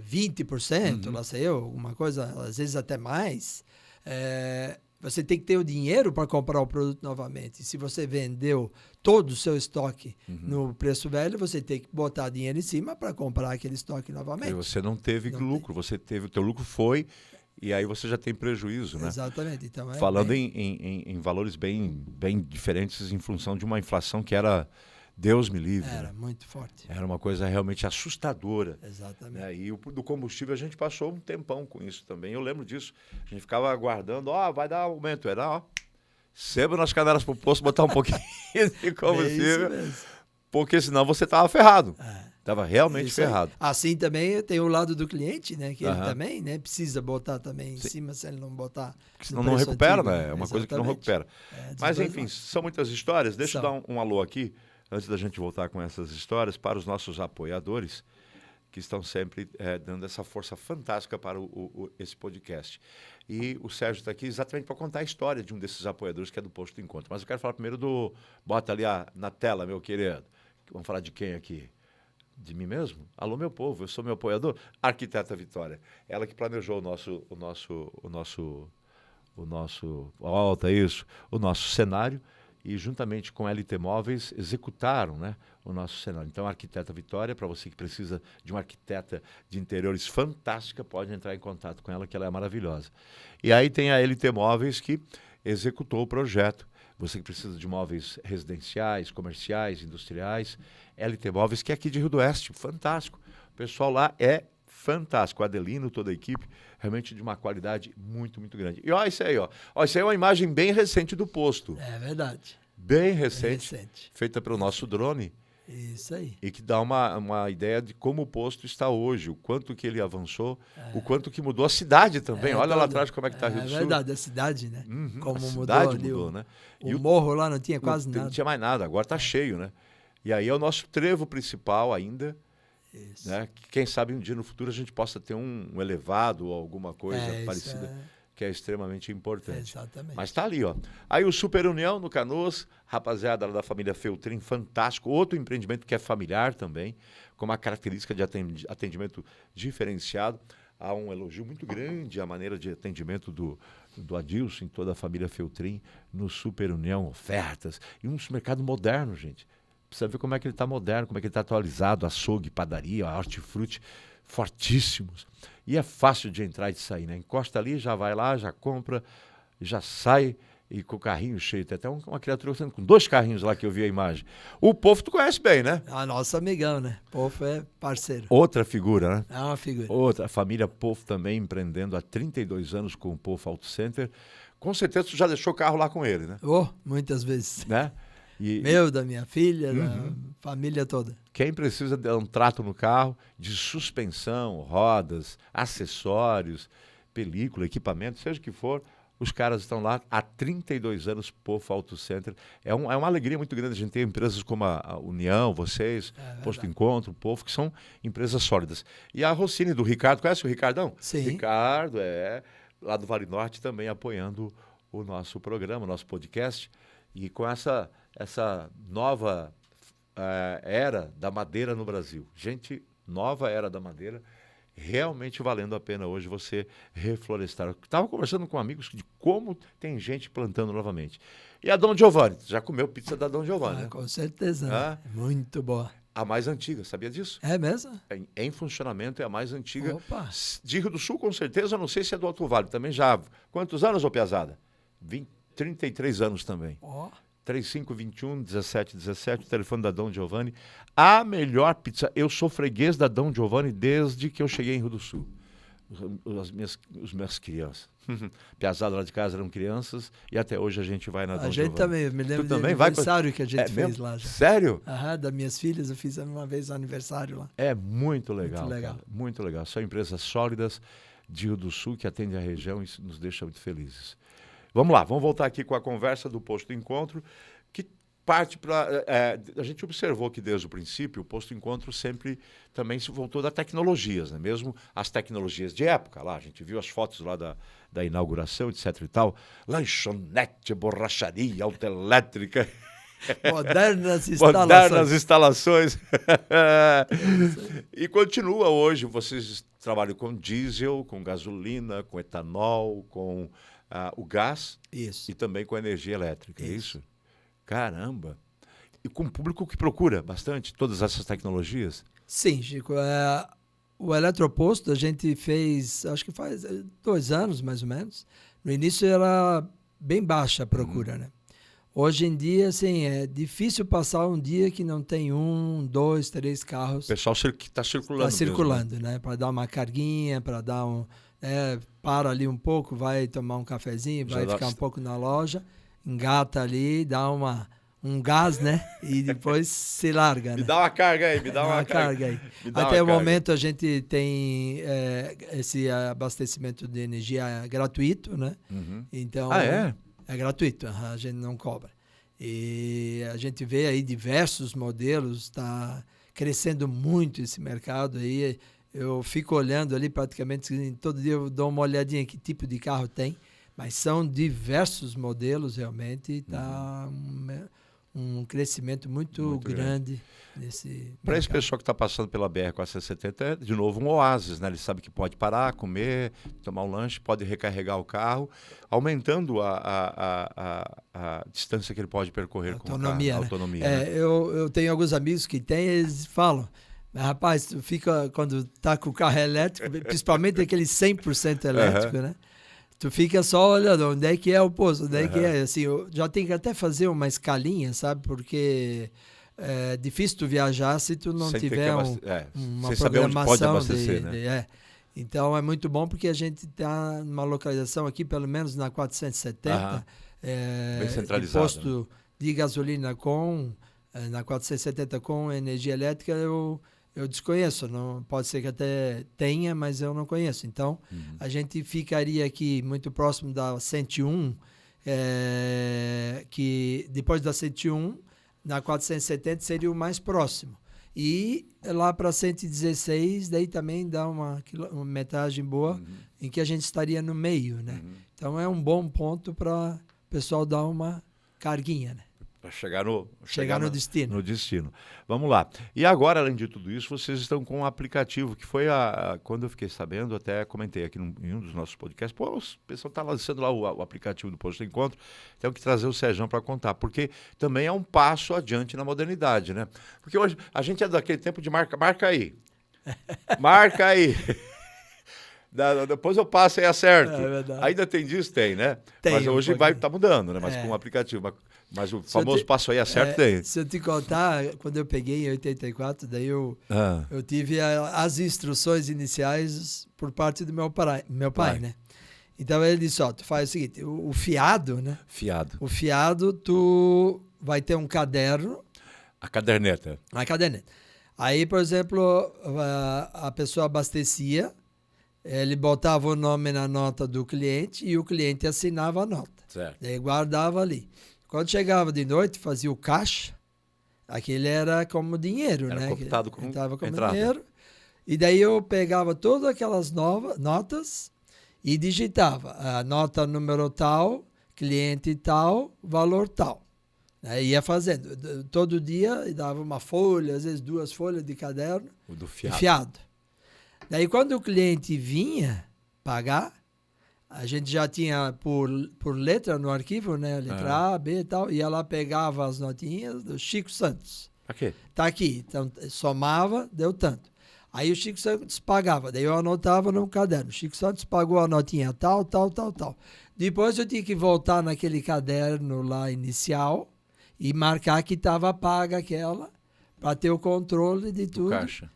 B: 20%, lá sei eu, alguma coisa, às vezes até mais, você tem que ter o dinheiro para comprar o produto novamente. E se você vendeu todo o seu estoque no preço velho, você tem que botar dinheiro em cima para comprar aquele estoque novamente.
A: E você não teve lucro, você teve, o teu lucro foi, e aí você já tem prejuízo, né?
B: Exatamente. Então,
A: falando em valores bem diferentes em função de uma inflação que era, Deus me livre.
B: Era
A: né?
B: muito forte.
A: Era uma coisa realmente assustadora.
B: Exatamente.
A: Né? E do combustível a gente passou um tempão com isso também. Eu lembro disso. A gente ficava aguardando, vai dar aumento. Era, sebo nas canelas pro posto, botar um pouquinho de combustível. Porque senão você tava ferrado. Tava realmente ferrado.
B: Assim também tem o lado do cliente, né? Que ele também, né, precisa botar também em cima, se ele não botar.
A: Porque senão não recupera,
B: antigo,
A: né? É uma coisa que não recupera. Mas enfim, são muitas histórias. Deixa eu dar um alô aqui, antes da gente voltar com essas histórias, para os nossos apoiadores, que estão sempre dando essa força fantástica para esse podcast. E o Sérgio está aqui exatamente para contar a história de um desses apoiadores, que é do Posto do Encontro. Mas eu quero falar primeiro bota ali na tela, meu querido. Vamos falar de quem aqui? De mim mesmo? Alô, meu povo, eu sou meu apoiador. Arquiteta Vitória. Ela que planejou o nosso cenário, e juntamente com a LT Móveis executaram, né, o nosso cenário. Então, a Arquiteta Vitória, para você que precisa de uma arquiteta de interiores fantástica, pode entrar em contato com ela, que ela é maravilhosa. E aí tem a LT Móveis, que executou o projeto. Você que precisa de móveis residenciais, comerciais, industriais, LT Móveis, que é aqui de Rio do Oeste, fantástico. O pessoal lá é fantástico, o Adelino, toda a equipe, realmente de uma qualidade muito, muito grande. E olha isso aí, isso aí é uma imagem bem recente do posto.
B: É verdade.
A: Bem recente. Feita pelo nosso drone.
B: Isso aí.
A: E que dá uma ideia de como o posto está hoje, o quanto que ele avançou, o quanto que mudou a cidade também. Olha lá atrás como é que está Rio do Sul.
B: É verdade, a cidade, né?
A: Como a cidade mudou, né?
B: O morro lá não tinha quase nada.
A: Não tinha mais nada, agora está cheio, né? E aí é o nosso trevo principal ainda.
B: Isso.
A: Né? Quem sabe um dia no futuro a gente possa ter um elevado ou alguma coisa parecida, que é extremamente importante.
B: Exatamente.
A: Mas está ali, Aí o Super União no Canoas, rapaziada da família Feltrin, fantástico. Outro empreendimento que é familiar também, com uma característica de atendimento diferenciado. Há um elogio muito grande à maneira de atendimento do Adilson, em toda a família Feltrin, no Super União, ofertas. E um supermercado moderno, gente. Precisa ver como é que ele está moderno, como é que ele está atualizado, açougue, padaria, hortifruti, fortíssimos. E é fácil de entrar e de sair, né? Encosta ali, já vai lá, já compra, já sai, e com o carrinho cheio. Tem até uma criatura com 2 carrinhos lá que eu vi a imagem. O Povo tu conhece bem, né?
B: A nossa amigão, né? Povo é parceiro.
A: Outra figura, né?
B: É uma figura.
A: Outra, a família Povo também empreendendo há 32 anos com o Povo Auto Center. Com certeza tu já deixou o carro lá com ele, né?
B: Muitas vezes.
A: Né?
B: Da minha filha, da família toda.
A: Quem precisa de um trato no carro, de suspensão, rodas, acessórios, película, equipamento, seja o que for, os caras estão lá há 32 anos, Povo Auto Center. É uma alegria muito grande a gente ter empresas como a União, vocês, Posto Encontro, o Povo, que são empresas sólidas. E a Rossini do Ricardo, conhece o Ricardão?
B: Sim.
A: Ricardo, lá do Vale Norte também apoiando o nosso programa, o nosso podcast. E com essa nova era da madeira no Brasil. Gente, nova era da madeira. Realmente valendo a pena hoje você reflorestar. Eu estava conversando com amigos de como tem gente plantando novamente. E a Dom Giovanni? Já comeu pizza da Dom Giovanni, né?
B: Com certeza. Né? Muito boa.
A: A mais antiga, sabia disso?
B: É mesmo?
A: Em funcionamento é a mais antiga.
B: Opa.
A: De Rio do Sul, com certeza. Eu não sei se é do Alto Vale. Também já. Quantos anos, ô Piazada? 33 anos também.
B: Ó.
A: 3521-1717, o telefone da Dom Giovanni. A melhor pizza. Eu sou freguês da Dom Giovanni desde que eu cheguei em Rio do Sul. Os meus crianças. Piazada lá de casa eram crianças e até hoje a gente vai na Dom Giovanni.
B: A gente também, me lembro do aniversário que a gente fez lá. Já.
A: Sério?
B: Das minhas filhas, eu fiz uma vez aniversário lá.
A: É muito legal.
B: Muito legal.
A: Cara, muito legal. São empresas sólidas de Rio do Sul que atendem a região e nos deixam muito felizes. Vamos lá, vamos voltar aqui com a conversa do Posto Encontro, que parte para... a gente observou que desde o princípio o Posto Encontro sempre também se voltou das tecnologias, né? Mesmo as tecnologias de época, lá a gente viu as fotos lá da inauguração, etc e tal, lanchonete, borracharia, autoelétrica...
B: Modernas
A: instalações. E continua hoje, vocês trabalham com diesel, com gasolina, com etanol, com... o gás.
B: Isso.
A: E também com a energia elétrica, é isso? Caramba! E com o público que procura bastante todas essas tecnologias?
B: Sim, Chico. O eletroposto a gente fez, acho que faz 2 anos mais ou menos. No início era bem baixa a procura, né? Hoje em dia, assim, é difícil passar um dia que não tem 1, 2, 3 carros.
A: O pessoal que está circulando.
B: Está circulando, mesmo, né? Para dar uma carguinha, para dar um... para ali um pouco, vai tomar um cafezinho, vai ficar um pouco na loja, engata ali, dá um gás, né? E depois se larga, né?
A: Me dá uma carga aí, me dá uma
B: carga aí. Até o momento a gente tem esse abastecimento de energia gratuito, né?
A: Uhum.
B: Então,
A: é
B: gratuito, a gente não cobra. E a gente vê aí diversos modelos, está crescendo muito esse mercado aí. Eu fico olhando ali praticamente, todo dia eu dou uma olhadinha que tipo de carro tem, mas são diversos modelos realmente, está um crescimento muito grande nesse
A: para esse pessoal que está passando pela BR-470, é de novo um oásis, né? Ele sabe que pode parar, comer, tomar um lanche, pode recarregar o carro, aumentando a distância que ele pode percorrer com o carro.
B: Né?
A: Autonomia. Né?
B: Eu tenho alguns amigos que têm, eles falam, rapaz, tu fica, quando tá com o carro elétrico, principalmente aquele 100% elétrico, né? Tu fica só olhando onde é que é o posto, onde é que é. Assim, eu já tenho que até fazer uma escalinha, sabe? Porque é difícil tu viajar se tu não tiver uma programação
A: né?
B: Então é muito bom porque a gente está numa localização aqui, pelo menos na 470,
A: bem centralizado,
B: de posto de gasolina na 470 com energia elétrica, eu desconheço. Não, pode ser que até tenha, mas eu não conheço. Então, a gente ficaria aqui muito próximo da 101, que depois da 101, na 470 seria o mais próximo. E lá para 116, daí também dá uma metragem boa, em que a gente estaria no meio, né? Então, é um bom ponto para o pessoal dar uma carguinha, né?
A: Para chegar no
B: destino.
A: No destino. Vamos lá. E agora, além de tudo isso, vocês estão com um aplicativo, que foi quando eu fiquei sabendo, até comentei aqui em um dos nossos podcasts, o pessoal está lançando lá o aplicativo do Posto Encontro, tenho que trazer o Sérgio para contar, porque também é um passo adiante na modernidade, né? Porque hoje a gente é daquele tempo de marca aí. Marca aí. Depois eu passo e acerto. Ainda tem disso? Tem, né?
B: Tem,
A: mas hoje tá mudando, né? Mas com o aplicativo. Mas o famoso passo aí acerto tem.
B: Se eu te contar, quando eu peguei em 84, daí eu tive as instruções iniciais por parte do meu pai, né? Então ele disse, tu faz o seguinte, o fiado, né? O fiado, tu vai ter um caderno.
A: A caderneta.
B: Aí, por exemplo, a pessoa abastecia, ele botava o nome na nota do cliente e o cliente assinava a nota.
A: Certo.
B: Daí guardava ali. Quando chegava de noite, fazia o caixa, aquele era como dinheiro,
A: era
B: né?
A: Computado como entrada.
B: Dinheiro. E daí eu pegava todas aquelas notas e digitava a nota número tal, cliente tal, valor tal. Né? Ia fazendo. Todo dia dava uma folha, às vezes 2 folhas de caderno.
A: O do fiado.
B: Fiado. Daí quando o cliente vinha pagar, a gente já tinha por letra no arquivo, né? Letra A, B e tal. Ia lá, pegava as notinhas do Chico Santos.
A: Aqui.
B: Tá aqui. Então, somava, deu tanto. Aí o Chico Santos pagava. Daí eu anotava no caderno. O Chico Santos pagou a notinha tal, tal, tal, tal. Depois eu tinha que voltar naquele caderno lá inicial e marcar que estava paga aquela para ter o controle de tudo.
A: Caixa.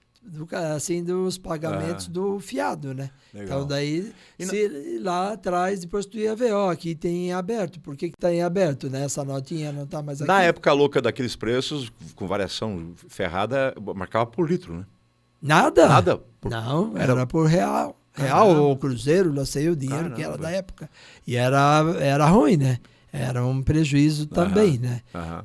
B: Assim, dos pagamentos do fiado, né?
A: Legal.
B: Então, daí, lá atrás, depois tu ia ver, ó, aqui tem em aberto. Por que tá em aberto, né? Essa notinha não tá mais aqui.
A: Na época louca daqueles preços, com variação ferrada, marcava por litro, né?
B: Nada?
A: Nada?
B: Não, era por real. Real ou cruzeiro, não sei o dinheiro que era da época. E era ruim, né? Era um prejuízo também, né?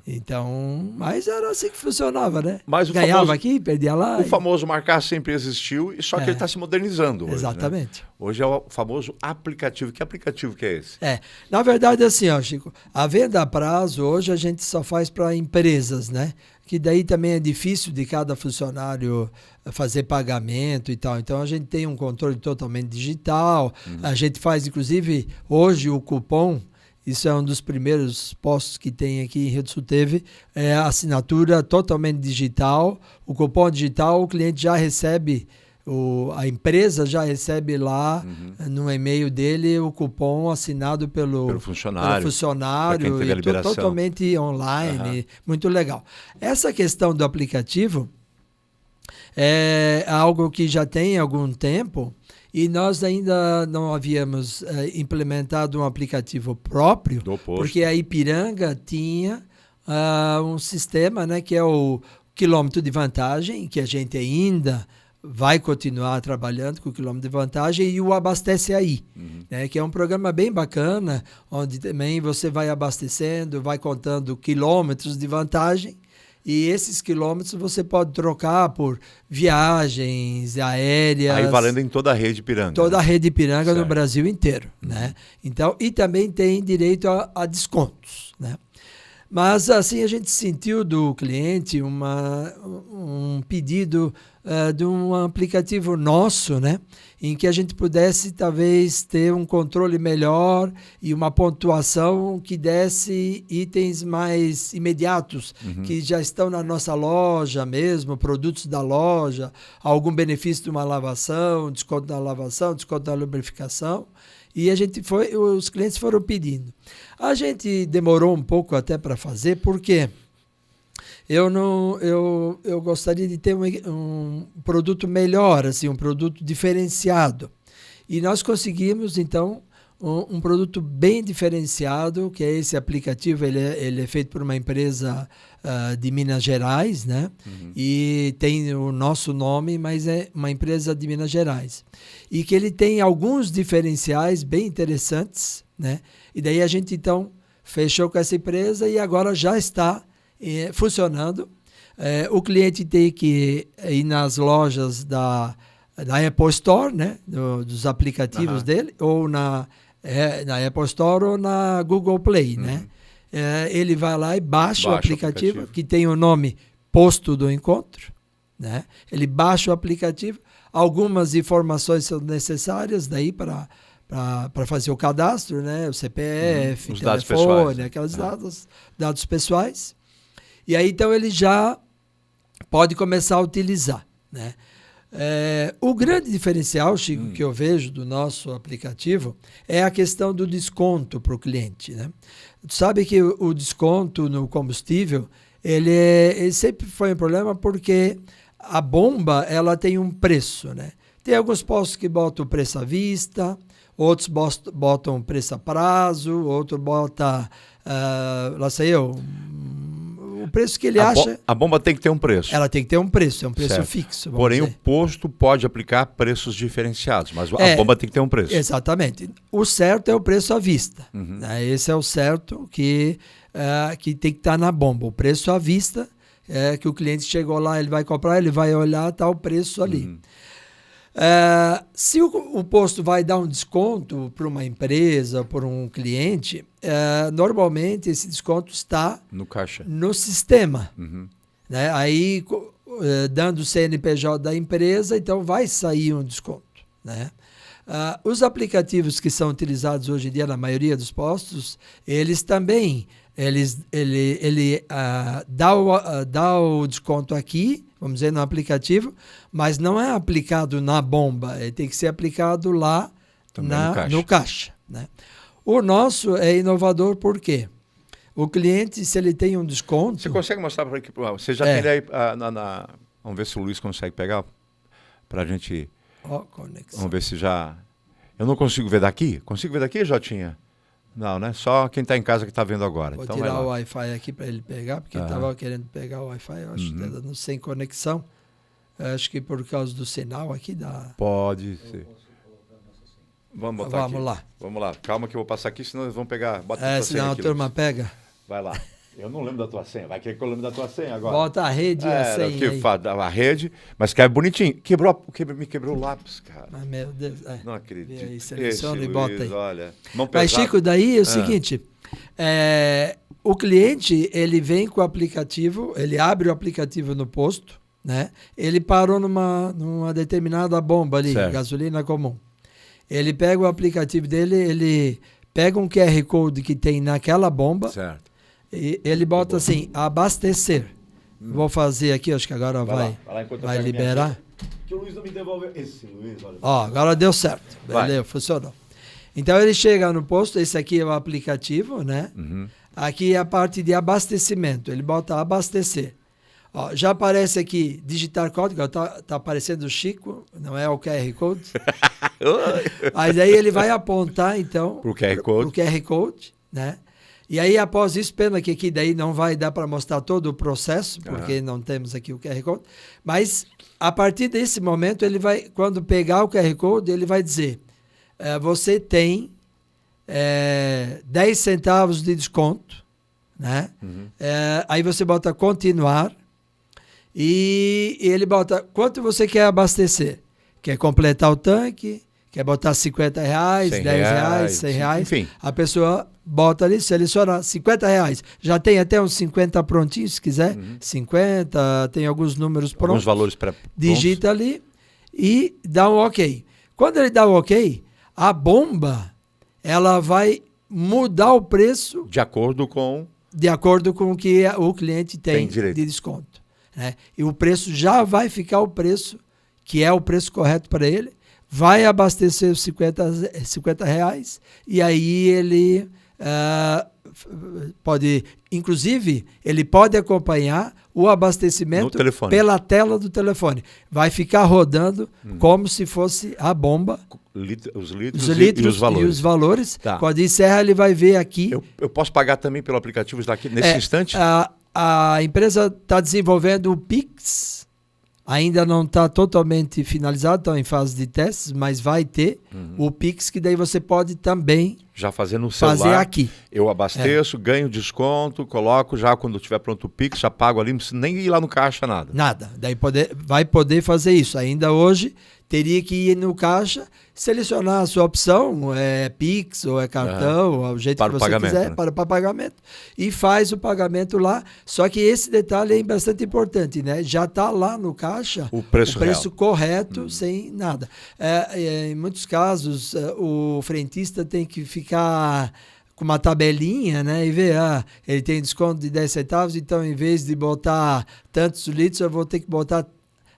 B: Então, mas era assim que funcionava, né?
A: Mas
B: ganhava
A: famoso,
B: aqui, perdia lá.
A: O famoso marcar sempre existiu, só que ele está se modernizando hoje.
B: Exatamente.
A: Né? Hoje é o famoso aplicativo. Que aplicativo que é esse?
B: Na verdade, assim, ó, Chico, a venda a prazo hoje a gente só faz para empresas, né? Que daí também é difícil de cada funcionário fazer pagamento e tal. Então a gente tem um controle totalmente digital. A gente faz, inclusive, hoje o cupom. Isso é um dos primeiros postos que tem aqui em Rio do Sul. Teve a assinatura totalmente digital. O cupom digital, o cliente já recebe, a empresa já recebe lá no e-mail dele o cupom assinado pelo funcionário e totalmente online. Muito legal. Essa questão do aplicativo é algo que já tem algum tempo. E nós ainda não havíamos implementado um aplicativo próprio, porque a Ipiranga tinha um sistema, né, que é o quilômetro de vantagem, que a gente ainda vai continuar trabalhando com o quilômetro de vantagem, e o Abastece Aí, né, que é um programa bem bacana, onde também você vai abastecendo, vai contando quilômetros de vantagem, e esses quilômetros você pode trocar por viagens aéreas.
A: Aí valendo em toda a rede Ipiranga.
B: Toda a rede Ipiranga no Brasil inteiro. Né? Então, e também tem direito a descontos. Né? Mas assim a gente sentiu do cliente um pedido de um aplicativo nosso, né? Em que a gente pudesse talvez ter um controle melhor e uma pontuação que desse itens mais imediatos, que já estão na nossa loja mesmo, produtos da loja, algum benefício de uma lavação, desconto na lavação, desconto na lubrificação. E os clientes foram pedindo. A gente demorou um pouco até para fazer, porque eu gostaria de ter um produto melhor, assim, um produto diferenciado. E nós conseguimos, então, um produto bem diferenciado, que é esse aplicativo. Ele é feito por uma empresa de Minas Gerais, né? E tem o nosso nome, mas é uma empresa de Minas Gerais. E que ele tem alguns diferenciais bem interessantes, né? E daí a gente, então, fechou com essa empresa e agora já está funcionando. O cliente tem que ir nas lojas da Apple Store, né? Dos aplicativos dele, ou na Apple Store ou na Google Play, né? Ele vai lá e baixa o aplicativo, que tem o nome Posto do Encontro, né? Ele baixa o aplicativo, algumas informações são necessárias daí para fazer o cadastro, né? O CPF,
A: os
B: telefone,
A: dados pessoais,
B: aqueles dados pessoais. E aí, então, ele já pode começar a utilizar, né? O grande diferencial, Chico, que eu vejo do nosso aplicativo é a questão do desconto para o cliente, né? Tu sabe que o desconto no combustível, ele sempre foi um problema, porque a bomba, ela tem um preço, né? Tem alguns postos que botam o preço à vista, outros botam o preço a prazo, outro bota, lá sei eu, o preço que ele acha.
A: A bomba tem que ter um preço.
B: Ela tem que ter um preço, é um preço fixo.
A: Porém, o posto pode aplicar preços diferenciados, mas a bomba tem que ter um preço.
B: Exatamente. O certo é o preço à vista. Né? Esse é o certo que tem que estar na bomba. O preço à vista, que o cliente chegou lá, ele vai comprar, ele vai olhar, está o preço ali. Se o posto vai dar um desconto para uma empresa, para um cliente, normalmente esse desconto está
A: no caixa,
B: no sistema.
A: Uhum.
B: Né? Aí, dando o CNPJ da empresa, então vai sair um desconto. Né? Os aplicativos que são utilizados hoje em dia na maioria dos postos, eles também ele dá o desconto aqui, vamos dizer, no aplicativo, mas não é aplicado na bomba, ele tem que ser aplicado lá no caixa. Né? O nosso é inovador por quê? O cliente, se ele tem um desconto...
A: Você consegue mostrar para aqui? Você já tem aí... Vamos ver se o Luiz consegue pegar para a gente...
B: conexão.
A: Vamos ver se já... Eu não consigo ver daqui? Consigo ver daqui, Jotinha? Não, né? Só quem está em casa que está vendo agora.
B: Vou
A: então
B: tirar o Wi-Fi aqui para ele pegar, porque ele estava querendo pegar o Wi-Fi. Eu acho que está dando sem conexão. Eu acho que por causa do sinal aqui da...
A: Pode ser. Vamos botar aqui.
B: Lá.
A: Vamos lá. Calma que eu vou passar aqui, senão eles vão pegar...
B: senão a turma pega.
A: Vai lá. Eu não lembro da tua senha. Vai querer que eu lembre da tua senha agora.
B: Bota a rede e a senha
A: a rede, mas que é bonitinho. Me quebrou o lápis, cara.
B: Mas, meu Deus.
A: Não acredito.
B: Aí, seleciona e bota aí.
A: Olha,
B: mas, Chico, daí é o seguinte... o cliente, ele vem com o aplicativo, ele abre o aplicativo no posto, né? Ele parou numa determinada bomba ali, gasolina comum. Ele pega o aplicativo dele, ele pega um QR Code que tem naquela bomba,
A: certo.
B: E ele bota assim, abastecer. Vou fazer aqui, acho que agora vai liberar.
A: Que o Luiz não me devolveu. Esse Luiz, olha.
B: Agora deu certo. Valeu, funcionou. Então ele chega no posto, esse aqui é o aplicativo, né?
A: Uhum.
B: Aqui é a parte de abastecimento, ele bota abastecer. Já aparece aqui, digitar código, tá aparecendo o Chico, não é o QR Code. Mas aí ele vai apontar, então,
A: pro QR Code,
B: né? E aí, após isso, pena que aqui daí não vai dar para mostrar todo o processo, porque não temos aqui o QR Code, mas a partir desse momento, ele vai, quando pegar o QR Code, ele vai dizer, você tem 10 centavos de desconto, né?
A: Uhum.
B: Aí você bota continuar, e ele bota quanto você quer abastecer. Quer completar o tanque, quer botar R$50, R$10, R$100,
A: enfim.
B: A pessoa bota ali, seleciona R$50. Já tem até uns 50 prontinhos, se quiser. 50, tem alguns números prontos.
A: Alguns valores
B: digita ali e dá um ok. Quando ele dá um ok, a bomba ela vai mudar o preço
A: de acordo com
B: o que o cliente tem de desconto. Né? E o preço já vai ficar o preço que é o preço correto para ele, vai abastecer os R$50 e aí ele pode, inclusive, ele pode acompanhar o abastecimento pela tela do telefone. Vai ficar rodando como se fosse a bomba.
A: Os litros
B: e os valores. Quando encerra, ele vai ver aqui.
A: Eu posso pagar também pelo aplicativo daqui nesse instante?
B: A empresa está desenvolvendo o Pix, ainda não está totalmente finalizado, está em fase de testes, mas vai ter o Pix, que daí você pode também
A: já fazer no celular.
B: Fazer aqui.
A: Eu abasteço, ganho desconto, coloco já quando tiver pronto o Pix, já pago ali, não preciso nem ir lá no caixa, nada.
B: Nada, daí vai poder fazer isso. Ainda hoje teria que ir no caixa, selecionar a sua opção, Pix ou cartão, o jeito que você quiser, para pagamento, e faz o pagamento lá. Só que esse detalhe é bastante importante, né? Já está lá no caixa
A: o preço
B: correto, sem nada. Em muitos casos, o frentista tem que ficar com uma tabelinha, né, e ver, ele tem desconto de 10 centavos, então em vez de botar tantos litros, eu vou ter que botar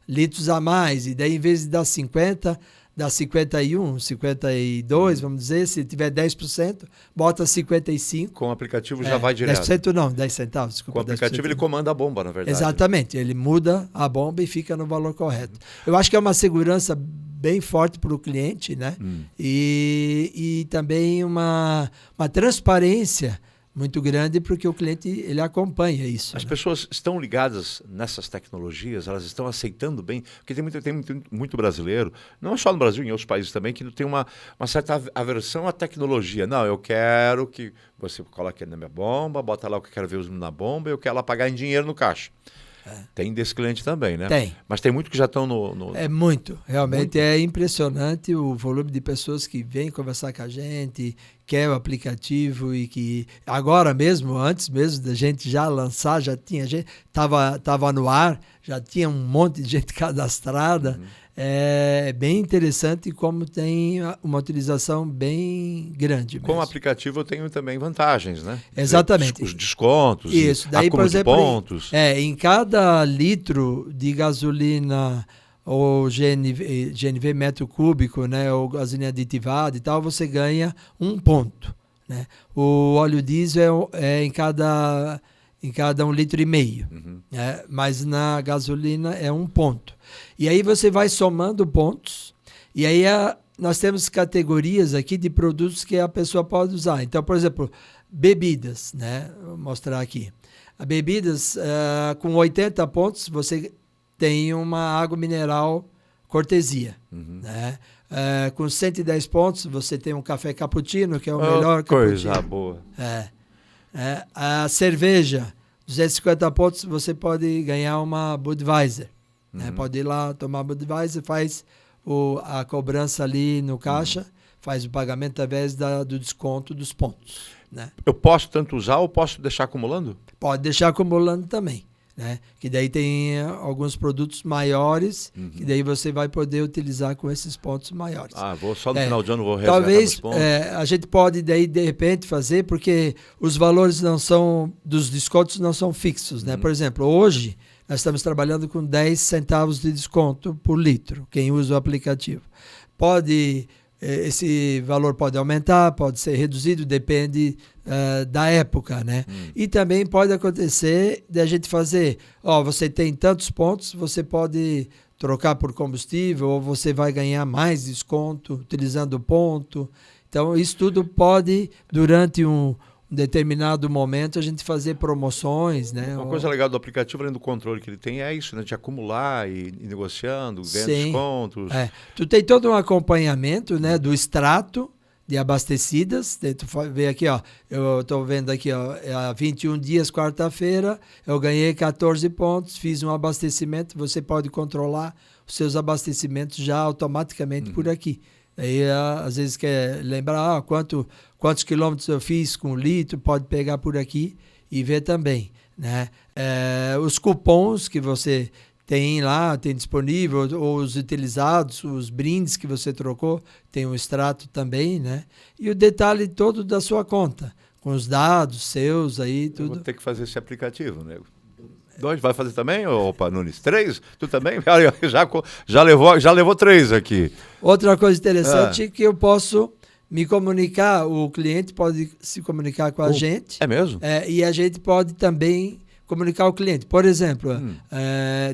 B: litros a mais, e daí em vez de dar 50, dá 51, 52, vamos dizer, se tiver 10%, bota 55.
A: Com o aplicativo já vai direto.
B: 10% não, 10 centavos, desculpa.
A: Com o aplicativo ele comanda a bomba, na verdade.
B: Exatamente, ele muda a bomba e fica no valor correto. Eu acho que é uma segurança bem forte para o cliente, né? E também uma transparência muito grande, porque o cliente ele acompanha isso.
A: As pessoas estão ligadas nessas tecnologias, elas estão aceitando bem, porque tem muito brasileiro, não só no Brasil, em outros países também, que tem uma certa aversão à tecnologia. Não, eu quero que você coloque na minha bomba, bota lá o que eu quero ver na bomba, eu quero lá pagar em dinheiro no caixa. Tem desse cliente também, né?
B: Tem.
A: Mas tem muito que já estão no...
B: É muito. Realmente é impressionante o volume de pessoas que vêm conversar com a gente, quer o aplicativo e que agora mesmo, antes mesmo da gente já lançar, já tinha gente, tava no ar, já tinha um monte de gente cadastrada. É bem interessante como tem uma utilização bem grande mesmo.
A: Com o aplicativo eu tenho também vantagens, né?
B: Exatamente.
A: Os descontos,
B: isso. Daí, por exemplo,
A: de pontos.
B: Em cada litro de gasolina ou GNV metro cúbico, né, ou gasolina aditivada e tal, você ganha 1 ponto. Né? O óleo diesel é em cada 1,5 litro. Né? Mas na gasolina é 1 ponto. E aí você vai somando pontos, e aí nós temos categorias aqui de produtos que a pessoa pode usar. Então, por exemplo, bebidas, né? Vou mostrar aqui. Bebidas, com 80 pontos, você tem uma água mineral cortesia. Né? Com 110 pontos, você tem um café cappuccino, que é o melhor
A: coisa
B: cappuccino.
A: Boa.
B: A cerveja, 250 pontos, você pode ganhar uma Budweiser. Né? Pode ir lá tomar Budweiser, faz a cobrança ali no caixa, faz o pagamento através do desconto dos pontos. Né?
A: Eu posso tanto usar ou posso deixar acumulando?
B: Pode deixar acumulando também. Né? Que daí tem alguns produtos maiores, que daí você vai poder utilizar com esses pontos maiores.
A: Vou só no final de ano vou resgatar
B: talvez
A: os pontos.
B: A gente pode daí de repente fazer, porque os valores dos descontos não são fixos. Né? Por exemplo, hoje nós estamos trabalhando com 10 centavos de desconto por litro, quem usa o aplicativo. Esse valor pode aumentar, pode ser reduzido, depende da época, né? E também pode acontecer de a gente fazer, você tem tantos pontos, você pode trocar por combustível, ou você vai ganhar mais desconto utilizando o ponto. Então, isso tudo pode, durante um determinado momento, a gente fazer promoções, né?
A: Uma coisa legal do aplicativo, além do controle que ele tem, é isso, né? De acumular e negociando, ganhando descontos.
B: Tu tem todo um acompanhamento, né? Do extrato de abastecidas. Tu vê aqui, eu estou vendo aqui, há 21 dias, quarta-feira, eu ganhei 14 pontos, fiz um abastecimento, você pode controlar os seus abastecimentos já automaticamente por aqui. Aí, às vezes, quer lembrar quantos quilômetros eu fiz com litro, pode pegar por aqui e ver também. Né? Os cupons que você tem lá, tem disponível, ou os utilizados, os brindes que você trocou, tem um extrato também. Né? E o detalhe todo da sua conta, com os dados seus aí, tudo.
A: Eu vou ter que fazer esse aplicativo, né? 2, vai fazer também, opa, Nunes? 3? Tu também? Já levou 3 aqui.
B: Outra coisa interessante é que eu posso me comunicar, o cliente pode se comunicar com a gente.
A: É mesmo?
B: E a gente pode também comunicar ao cliente. Por exemplo,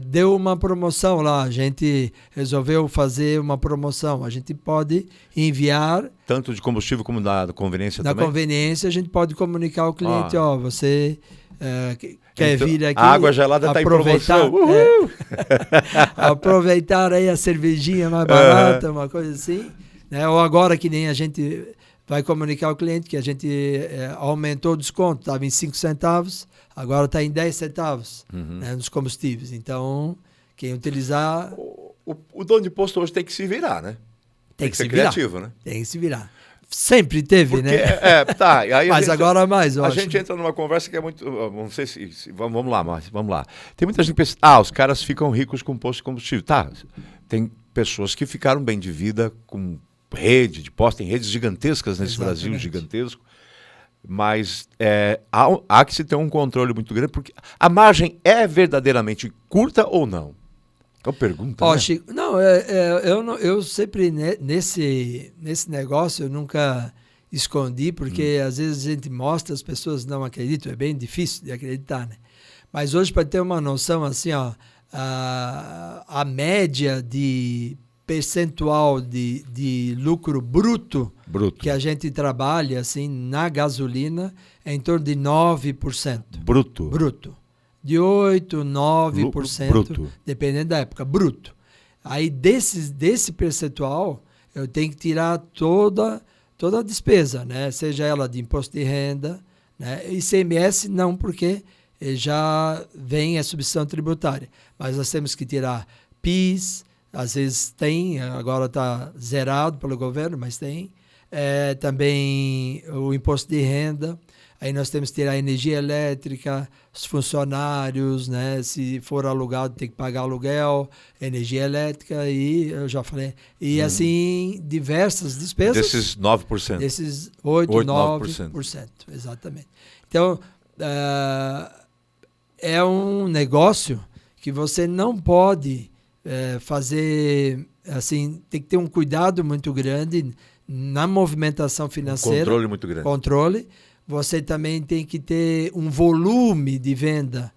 B: deu uma promoção lá, a gente resolveu fazer uma promoção, a gente pode enviar...
A: Tanto de combustível como da conveniência também?
B: Na conveniência, a gente pode comunicar ao cliente, você... quer vir aqui,
A: a água gelada está em promoção.
B: Aproveitar aí a cervejinha mais barata, uma coisa assim. Né? Ou agora que nem a gente vai comunicar ao cliente que a gente aumentou o desconto, estava em 5 centavos, agora está em 10 centavos né, nos combustíveis. Então, quem utilizar...
A: O dono de posto hoje tem que se virar, né? Tem que ser criativo, né?
B: Tem que se virar. Sempre teve, né?
A: E aí
B: mas agora mais, eu acho.
A: A gente entra numa conversa que é muito... Não sei se vamos lá. Tem muita gente que pensa, os caras ficam ricos com posto de combustível. Tem pessoas que ficaram bem de vida com rede de postos, tem redes gigantescas nesse Brasil, gigantesco. Mas há que se ter um controle muito grande, porque a margem é verdadeiramente curta ou não? É uma pergunta, né?
B: Chico, eu sempre nesse negócio eu nunca escondi, porque às vezes a gente mostra, as pessoas não acreditam, é bem difícil de acreditar, né? Mas hoje, para ter uma noção, assim, a média de percentual de lucro bruto que a gente trabalha assim, na gasolina é em torno de 9%. Bruto. De 8%, 9%, bruto. Dependendo da época, bruto. Aí desse percentual, eu tenho que tirar toda a despesa, né? Seja ela de imposto de renda, né? ICMS não, porque já vem a substituição tributária. Mas nós temos que tirar PIS, às vezes tem, agora está zerado pelo governo, mas tem. Também o imposto de renda. Aí nós temos que tirar a energia elétrica, os funcionários, né? Se for alugado, tem que pagar aluguel, energia elétrica e, eu já falei, e assim, diversas despesas.
A: Desses 9%.
B: Desses 8, 9%. Exatamente. Então, é um negócio que você não pode fazer, assim, tem que ter um cuidado muito grande na movimentação financeira.
A: Controle muito grande.
B: Controle. Você também tem que ter um volume de venda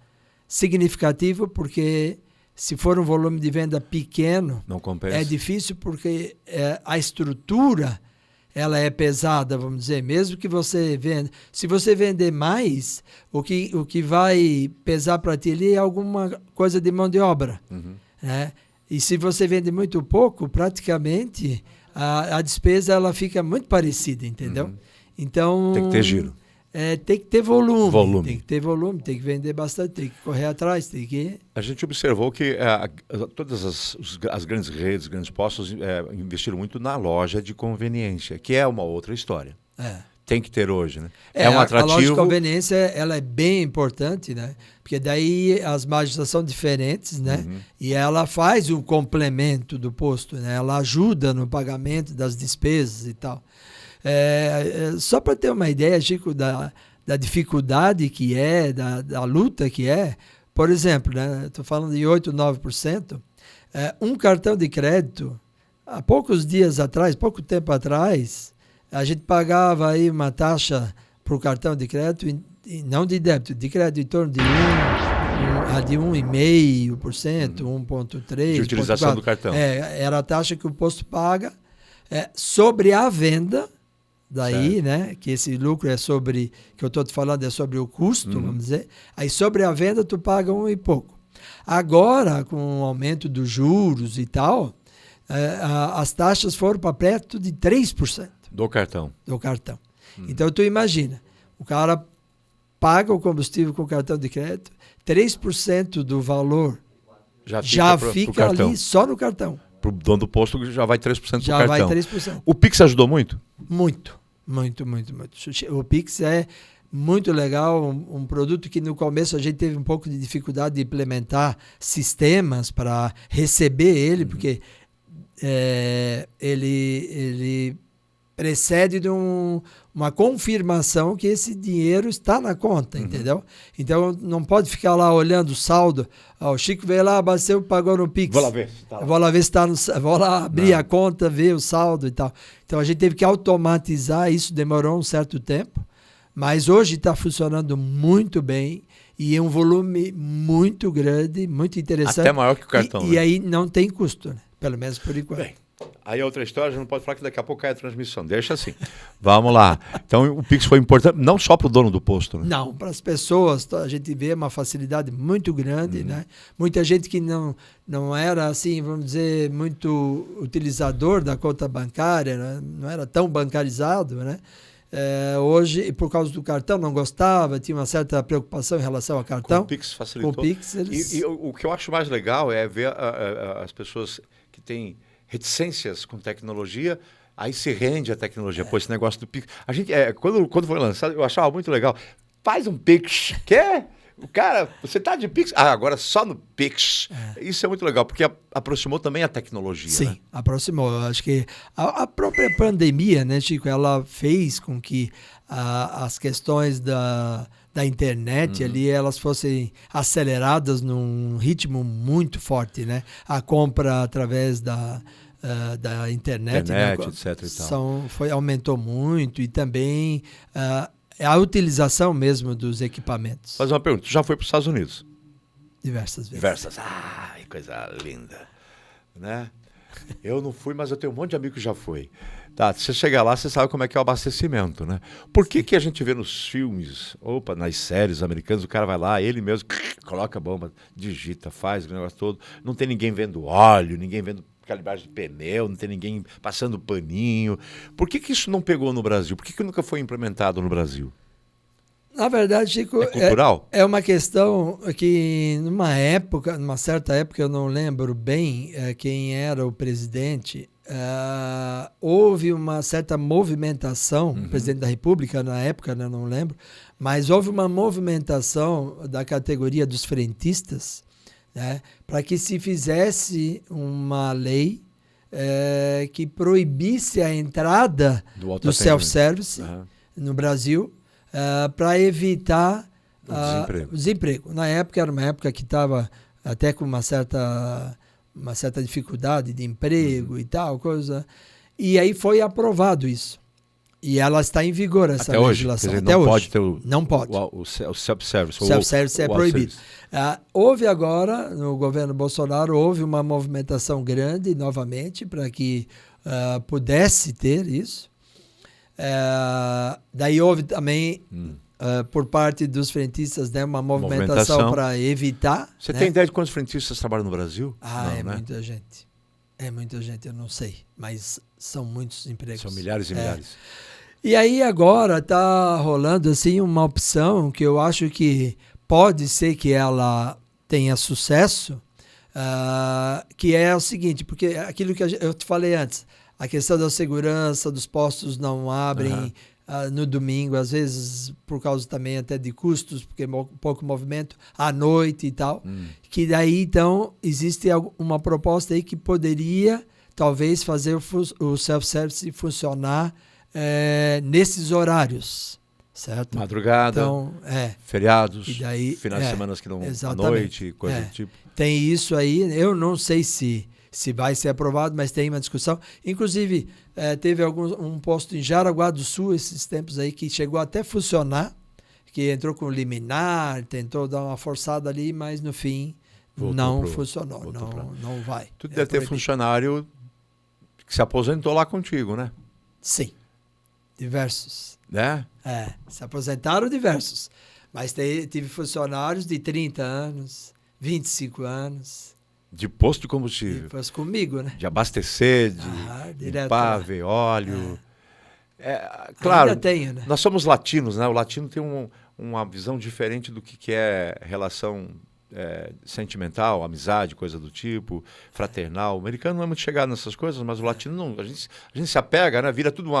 B: significativo, porque se for um volume de venda pequeno,
A: não compensa.
B: É difícil porque a estrutura ela é pesada, vamos dizer, mesmo que você venda. Se você vender mais, o que vai pesar para ti ali é alguma coisa de mão de obra. Né? E se você vende muito pouco, praticamente a despesa ela fica muito parecida, entendeu? Então,
A: tem que ter giro.
B: Tem que ter volume. Tem que ter volume, tem que vender bastante, tem que correr atrás, tem que...
A: A gente observou que todas as grandes redes, grandes postos investiram muito na loja de conveniência, que é uma outra história. Tem que ter hoje, né? É um atrativo.
B: A loja de conveniência ela é bem importante, né? Porque daí as margens são diferentes, né? E ela faz o complemento do posto, né? Ela ajuda no pagamento das despesas e tal. Só para ter uma ideia, Chico, da dificuldade que é, da luta que é, por exemplo, né, estou falando de 8, 9%, um cartão de crédito, há poucos dias atrás, pouco tempo atrás, a gente pagava aí uma taxa para o cartão de crédito, não de débito, de crédito em torno de 1,5%, 1,3%.
A: De utilização do cartão.
B: Era a taxa que o posto paga sobre a venda. Daí, né, que esse lucro é sobre, que eu estou te falando, é sobre o custo, vamos dizer. Aí sobre a venda tu paga 1 e pouco. Agora, com o aumento dos juros e tal, as taxas foram para perto de 3%.
A: Do cartão.
B: Então tu imagina, o cara paga o combustível com o cartão de crédito, 3% do valor já fica ali só no cartão.
A: Para o dono do posto já vai 3% do cartão.
B: Já vai 3%.
A: O Pix ajudou muito?
B: Muito. O Pix é muito legal, um produto que no começo a gente teve um pouco de dificuldade de implementar sistemas para receber ele, porque ele precede de uma confirmação que esse dinheiro está na conta, entendeu? Então não pode ficar lá olhando o saldo. O Chico veio lá, abasteceu, pagou no Pix.
A: Vou lá ver.
B: Vou lá ver se está no... Vou lá abrir a conta, ver o saldo e tal. Então a gente teve que automatizar, isso demorou um certo tempo, mas hoje está funcionando muito bem e é um volume muito grande, muito interessante.
A: Até maior que o cartão.
B: E aí não tem custo, né? Pelo menos por enquanto. Bem.
A: Aí é outra história, a gente não pode falar que daqui a pouco cai a transmissão. Deixa assim. Vamos lá. Então o Pix foi importante, não só para o dono do posto, né?
B: Não, para as pessoas, a gente vê uma facilidade muito grande, né? Muita gente que não era, assim, vamos dizer, muito utilizador da conta bancária, né? Não era tão bancarizado, né? Hoje, por causa do cartão, não gostava, tinha uma certa preocupação em relação ao cartão.
A: Com o Pix facilitou.
B: Com o Pix, eles...
A: e o que eu acho mais legal é ver as pessoas que têm reticências com tecnologia, aí se rende a tecnologia. Pô, esse negócio do Pix. A gente, quando foi lançado, eu achava muito legal. Faz um Pix. Quer? O cara, você tá de Pix? Agora só no Pix. Isso é muito legal, porque aproximou também a tecnologia.
B: Sim,
A: né?
B: Aproximou. Eu acho que a própria pandemia, né, Chico, ela fez com que as questões da internet ali, elas fossem aceleradas num ritmo muito forte, né? A compra através da internet, né?
A: etc. e tal.
B: Aumentou muito e também a utilização mesmo dos equipamentos.
A: Fazer uma pergunta, tu já foi para os Estados Unidos?
B: Diversas vezes.
A: Diversas. Ai, coisa linda. Né? Eu não fui, mas eu tenho um monte de amigo que já foi. Tá, você chega lá, você sabe como é que é o abastecimento, né? Por que a gente vê nos filmes, nas séries americanas, o cara vai lá, ele mesmo coloca a bomba, digita, faz o negócio todo, não tem ninguém vendo óleo, ninguém vendo calibragem de pneu, não tem ninguém passando paninho. Por que isso não pegou no Brasil? Por que nunca foi implementado no Brasil?
B: Na verdade, Chico,
A: É cultural?
B: é uma questão que numa certa época, eu não lembro bem quem era o presidente, houve uma certa movimentação, o presidente da República na época, né, não lembro, mas houve uma movimentação da categoria dos frentistas, né, para que se fizesse uma lei que proibisse a entrada do self-service no Brasil, para evitar o desemprego. Na época, era uma época que estava até com uma certa dificuldade de emprego e tal, coisa. E aí foi aprovado isso. E ela está em vigor, essa
A: até
B: legislação.
A: Hoje? Quer dizer,
B: até
A: não
B: hoje.
A: Pode ter
B: não pode.
A: O self-service.
B: O self-service é proibido. Houve agora, no governo Bolsonaro, houve uma movimentação grande, novamente, para que pudesse ter isso. Daí houve também, por parte dos frentistas, né, uma movimentação para evitar.
A: Você tem ideia de quantos frentistas trabalham no Brasil?
B: Não, muita gente. É muita gente, eu não sei. Mas são muitos empregos.
A: São milhares e milhares.
B: E aí agora está rolando assim, uma opção que eu acho que pode ser que ela tenha sucesso, que é o seguinte, porque aquilo que eu te falei antes, a questão da segurança, dos postos não abrem no domingo, às vezes por causa também até de custos, porque pouco movimento, à noite e tal. Que daí, então, existe uma proposta aí que poderia, talvez, fazer o self-service funcionar nesses horários, certo?
A: Madrugada, então, feriados, finais de semana que não à noite, coisa do tipo.
B: Tem isso aí, eu não sei se vai ser aprovado, mas tem uma discussão. Inclusive, teve um posto em Jaraguá do Sul, esses tempos aí, que chegou até a funcionar, que entrou com liminar, tentou dar uma forçada ali, mas no fim não funcionou, não vai.
A: Tu deve ter funcionário que se aposentou lá contigo, né?
B: Sim, diversos.
A: Né?
B: Se aposentaram diversos, mas tive funcionários de 30 anos, 25 anos...
A: De posto de combustível.
B: Depois comigo, né?
A: De abastecer, de limpar, ver óleo. Claro,
B: ainda tenho, né?
A: Nós somos latinos, né? O latino tem uma visão diferente do que é relação sentimental, amizade, coisa do tipo, fraternal. O americano não é muito chegado nessas coisas, mas o latino não. A gente se apega, né? Vira tudo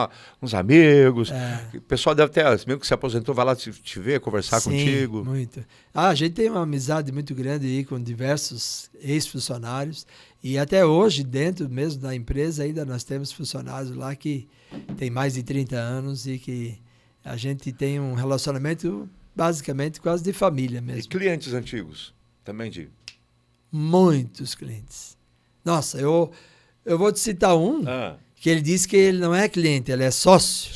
A: uns amigos. O pessoal deve ter, mesmo que se aposentou, vai lá te ver, conversar contigo.
B: Muito. A gente tem uma amizade muito grande aí com diversos ex-funcionários e até hoje, dentro mesmo da empresa, ainda nós temos funcionários lá que tem mais de 30 anos e que a gente tem um relacionamento basicamente quase de família mesmo.
A: E clientes antigos? Também de...
B: Muitos clientes. Nossa, eu vou te citar um que ele disse que ele não é cliente, ele é sócio.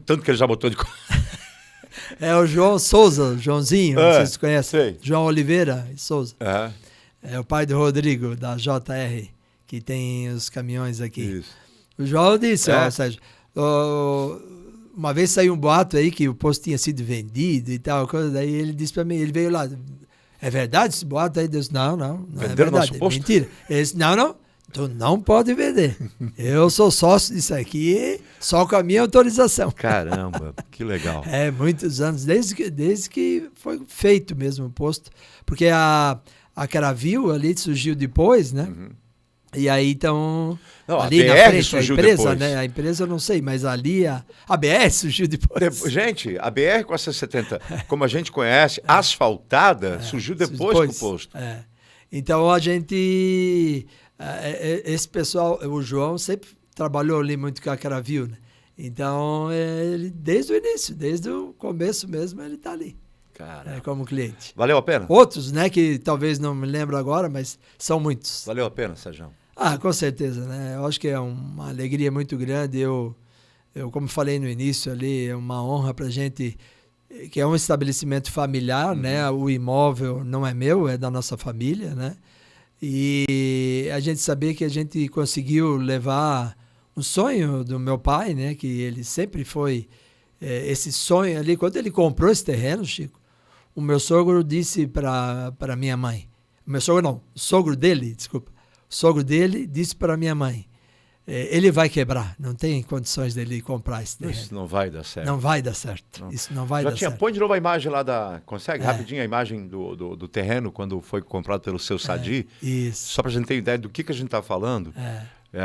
A: Tanto que ele já botou de...
B: É o João Souza, Joãozinho, não sei se você conhece.
A: Sei.
B: João Oliveira Souza. É o pai do Rodrigo, da JR, que tem os caminhões aqui.
A: Isso.
B: O João disse, Sérgio, uma vez saiu um boato aí que o posto tinha sido vendido e tal, coisa, daí ele disse para mim, ele veio lá, é verdade esse boato aí? Deus, não é verdade,
A: nosso posto?
B: Mentira. Ele disse, não, tu não pode vender. Eu sou sócio disso aqui, só com a minha autorização.
A: Caramba, que legal.
B: Muitos anos, desde que foi feito mesmo o posto, porque a Cravil ali surgiu depois, né? E aí, então,
A: não,
B: ali
A: a BR
B: na frente,
A: surgiu
B: a empresa,
A: depois.
B: Né? A empresa eu não sei, mas ali a BR surgiu depois.
A: Gente, a BR com a 70, como a gente conhece, asfaltada, surgiu depois que o posto.
B: Então, a gente... esse pessoal, o João sempre trabalhou ali muito com a Cravil, né? Então, ele, desde o início, desde o começo mesmo, ele está ali. Como cliente.
A: Valeu a pena?
B: Outros, né, que talvez não me lembro agora, mas são muitos.
A: Valeu a pena, Sérgio?
B: Com certeza, né? Eu acho que é uma alegria muito grande. Eu como falei no início ali, é uma honra pra gente, que é um estabelecimento familiar, né? O imóvel não é meu, é da nossa família, né? E a gente saber que a gente conseguiu levar um sonho do meu pai, né? Que ele sempre foi esse sonho ali. Quando ele comprou esse terreno, Chico, o meu sogro disse para minha mãe, o meu sogro não, o sogro dele, desculpa, o sogro dele disse para minha mãe, ele vai quebrar. Não tem condições dele comprar esse terreno.
A: Isso não vai dar certo.
B: Não vai dar certo.
A: Não.
B: Isso não vai dar certo.
A: Põe de novo a imagem lá da... Consegue rapidinho a imagem do terreno quando foi comprado pelo seu Sadi?
B: Isso.
A: Só para a gente ter ideia do que a gente está falando.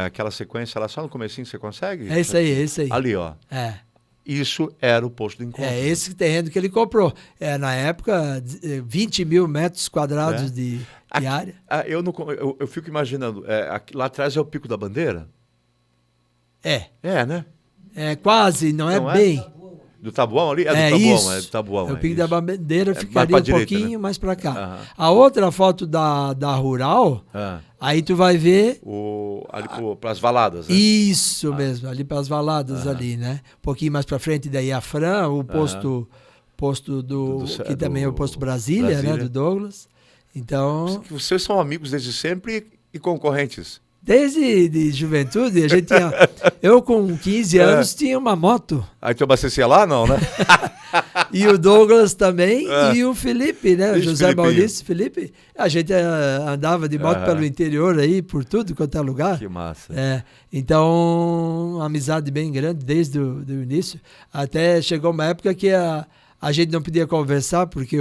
A: Aquela sequência lá, só no comecinho você consegue?
B: É isso aí, é isso aí.
A: Ali, ó. Isso era o posto de encontro.
B: É esse terreno que ele comprou. Na época, 20 mil metros quadrados de área.
A: Eu fico imaginando, lá atrás é o Pico da Bandeira? Né?
B: Quase, não é bem.
A: Do Taboão ali? Do Taboão.
B: O Pico da Bandeira ficaria
A: mais
B: um
A: direita,
B: pouquinho
A: né?
B: mais para cá. A outra foto da Rural, aí tu vai ver...
A: Ali para as Valadas, né?
B: Isso mesmo, ali para as Valadas ali, né? Um pouquinho mais para frente daí a Fran, o posto que também é o posto Brasília, né? Do Douglas. Então...
A: Vocês são amigos desde sempre e concorrentes?
B: Desde de juventude, a gente tinha... Eu, com 15 anos, tinha uma moto.
A: Aí tu abastecia lá, não, né?
B: E o Douglas também, e o Felipe, né? O José Maurício Felipe. A gente andava de moto pelo interior aí, por tudo quanto é lugar.
A: Que massa.
B: Então, uma amizade bem grande desde o início. Até chegou uma época que a gente não podia conversar, porque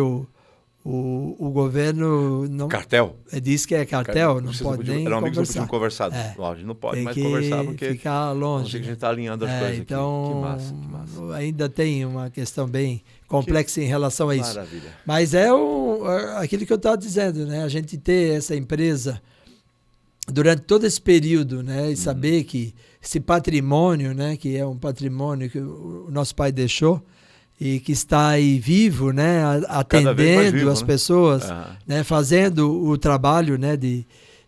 B: o governo não...
A: Cartel?
B: Diz que é cartel, não pode nem conversar.
A: Não conversar. A gente não pode mais conversar porque...
B: ficar longe.
A: Não sei que a gente está alinhando as coisas
B: então,
A: aqui. Que massa.
B: Ainda tem uma questão bem complexa em relação a isso.
A: Maravilha.
B: Mas aquilo que eu estava dizendo, né? A gente ter essa empresa durante todo esse período, né? E saber que esse patrimônio, né? Que é um patrimônio que o nosso pai deixou, e que está aí vivo, né, atendendo as pessoas, né, fazendo o trabalho, né,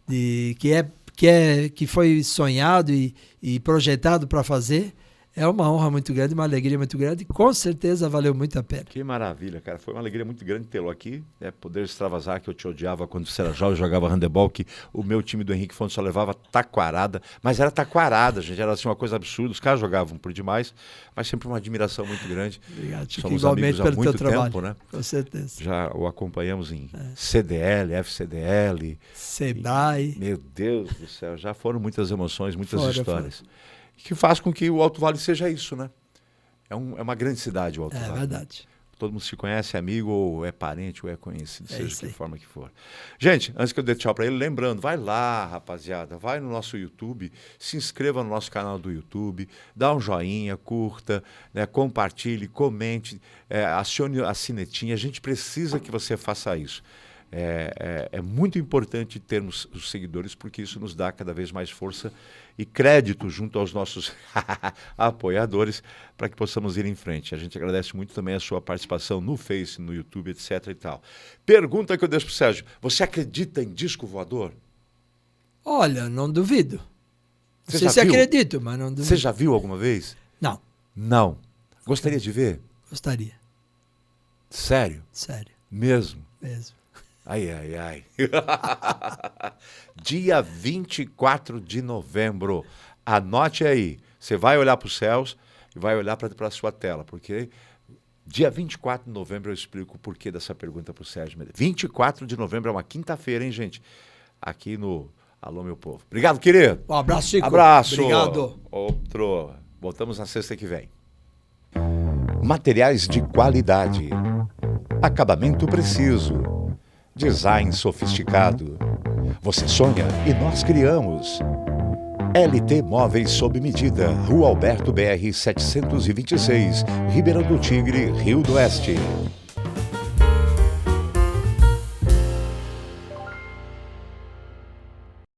B: que foi sonhado e projetado para fazer. É uma honra muito grande, uma alegria muito grande, e com certeza valeu muito a pena.
A: Que maravilha, cara. Foi uma alegria muito grande tê-lo aqui, né? Poder extravasar, que eu te odiava quando você era jovem, jogava handebol, que o meu time do Henrique Fontes só levava taquarada, mas era taquarada, gente, era assim uma coisa absurda, os caras jogavam por demais, mas sempre uma admiração muito grande.
B: Obrigado, Chico,
A: somos
B: igualmente
A: amigos há muito tempo,
B: trabalho,
A: né?
B: Com certeza.
A: Já o acompanhamos em CDL, FCDL.
B: Sebrae.
A: Meu Deus do céu, já foram muitas emoções, muitas histórias. Que faz com que o Alto Vale seja isso, né? É uma grande cidade o Alto Vale.
B: É verdade.
A: Todo mundo se conhece, é amigo, ou é parente, ou é conhecido, seja de que forma que for. Gente, antes que eu dê tchau para ele, lembrando, vai lá, rapaziada, vai no nosso YouTube, se inscreva no nosso canal do YouTube, dá um joinha, curta, né, compartilhe, comente, acione a sinetinha. A gente precisa que você faça isso. É muito importante termos os seguidores, porque isso nos dá cada vez mais força e crédito junto aos nossos apoiadores para que possamos ir em frente. A gente agradece muito também a sua participação no Face, no YouTube, etc. e tal. Pergunta que eu deixo para o Sérgio: você acredita em disco voador?
B: Olha, não duvido. Não sei se acredito, mas não duvido.
A: Você já viu alguma vez?
B: Não.
A: Não. Gostaria de ver?
B: Gostaria.
A: Sério?
B: Sério.
A: Mesmo?
B: Mesmo.
A: Ai, ai, ai. Dia 24 de novembro. Anote aí. Você vai olhar para os céus e vai olhar para a sua tela, porque dia 24 de novembro eu explico o porquê dessa pergunta para o Sérgio Medeiros. 24 de novembro é uma quinta-feira, hein, gente? Aqui no Alô, meu povo. Obrigado, querido.
B: Um abraço, Chico.
A: Abraço.
B: Obrigado.
A: Outro. Voltamos na sexta que vem.
C: Materiais de qualidade. Acabamento preciso. Design sofisticado. Você sonha e nós criamos. LT Móveis sob medida. Rua Alberto BR 726, Ribeirão do Tigre, Rio do Oeste.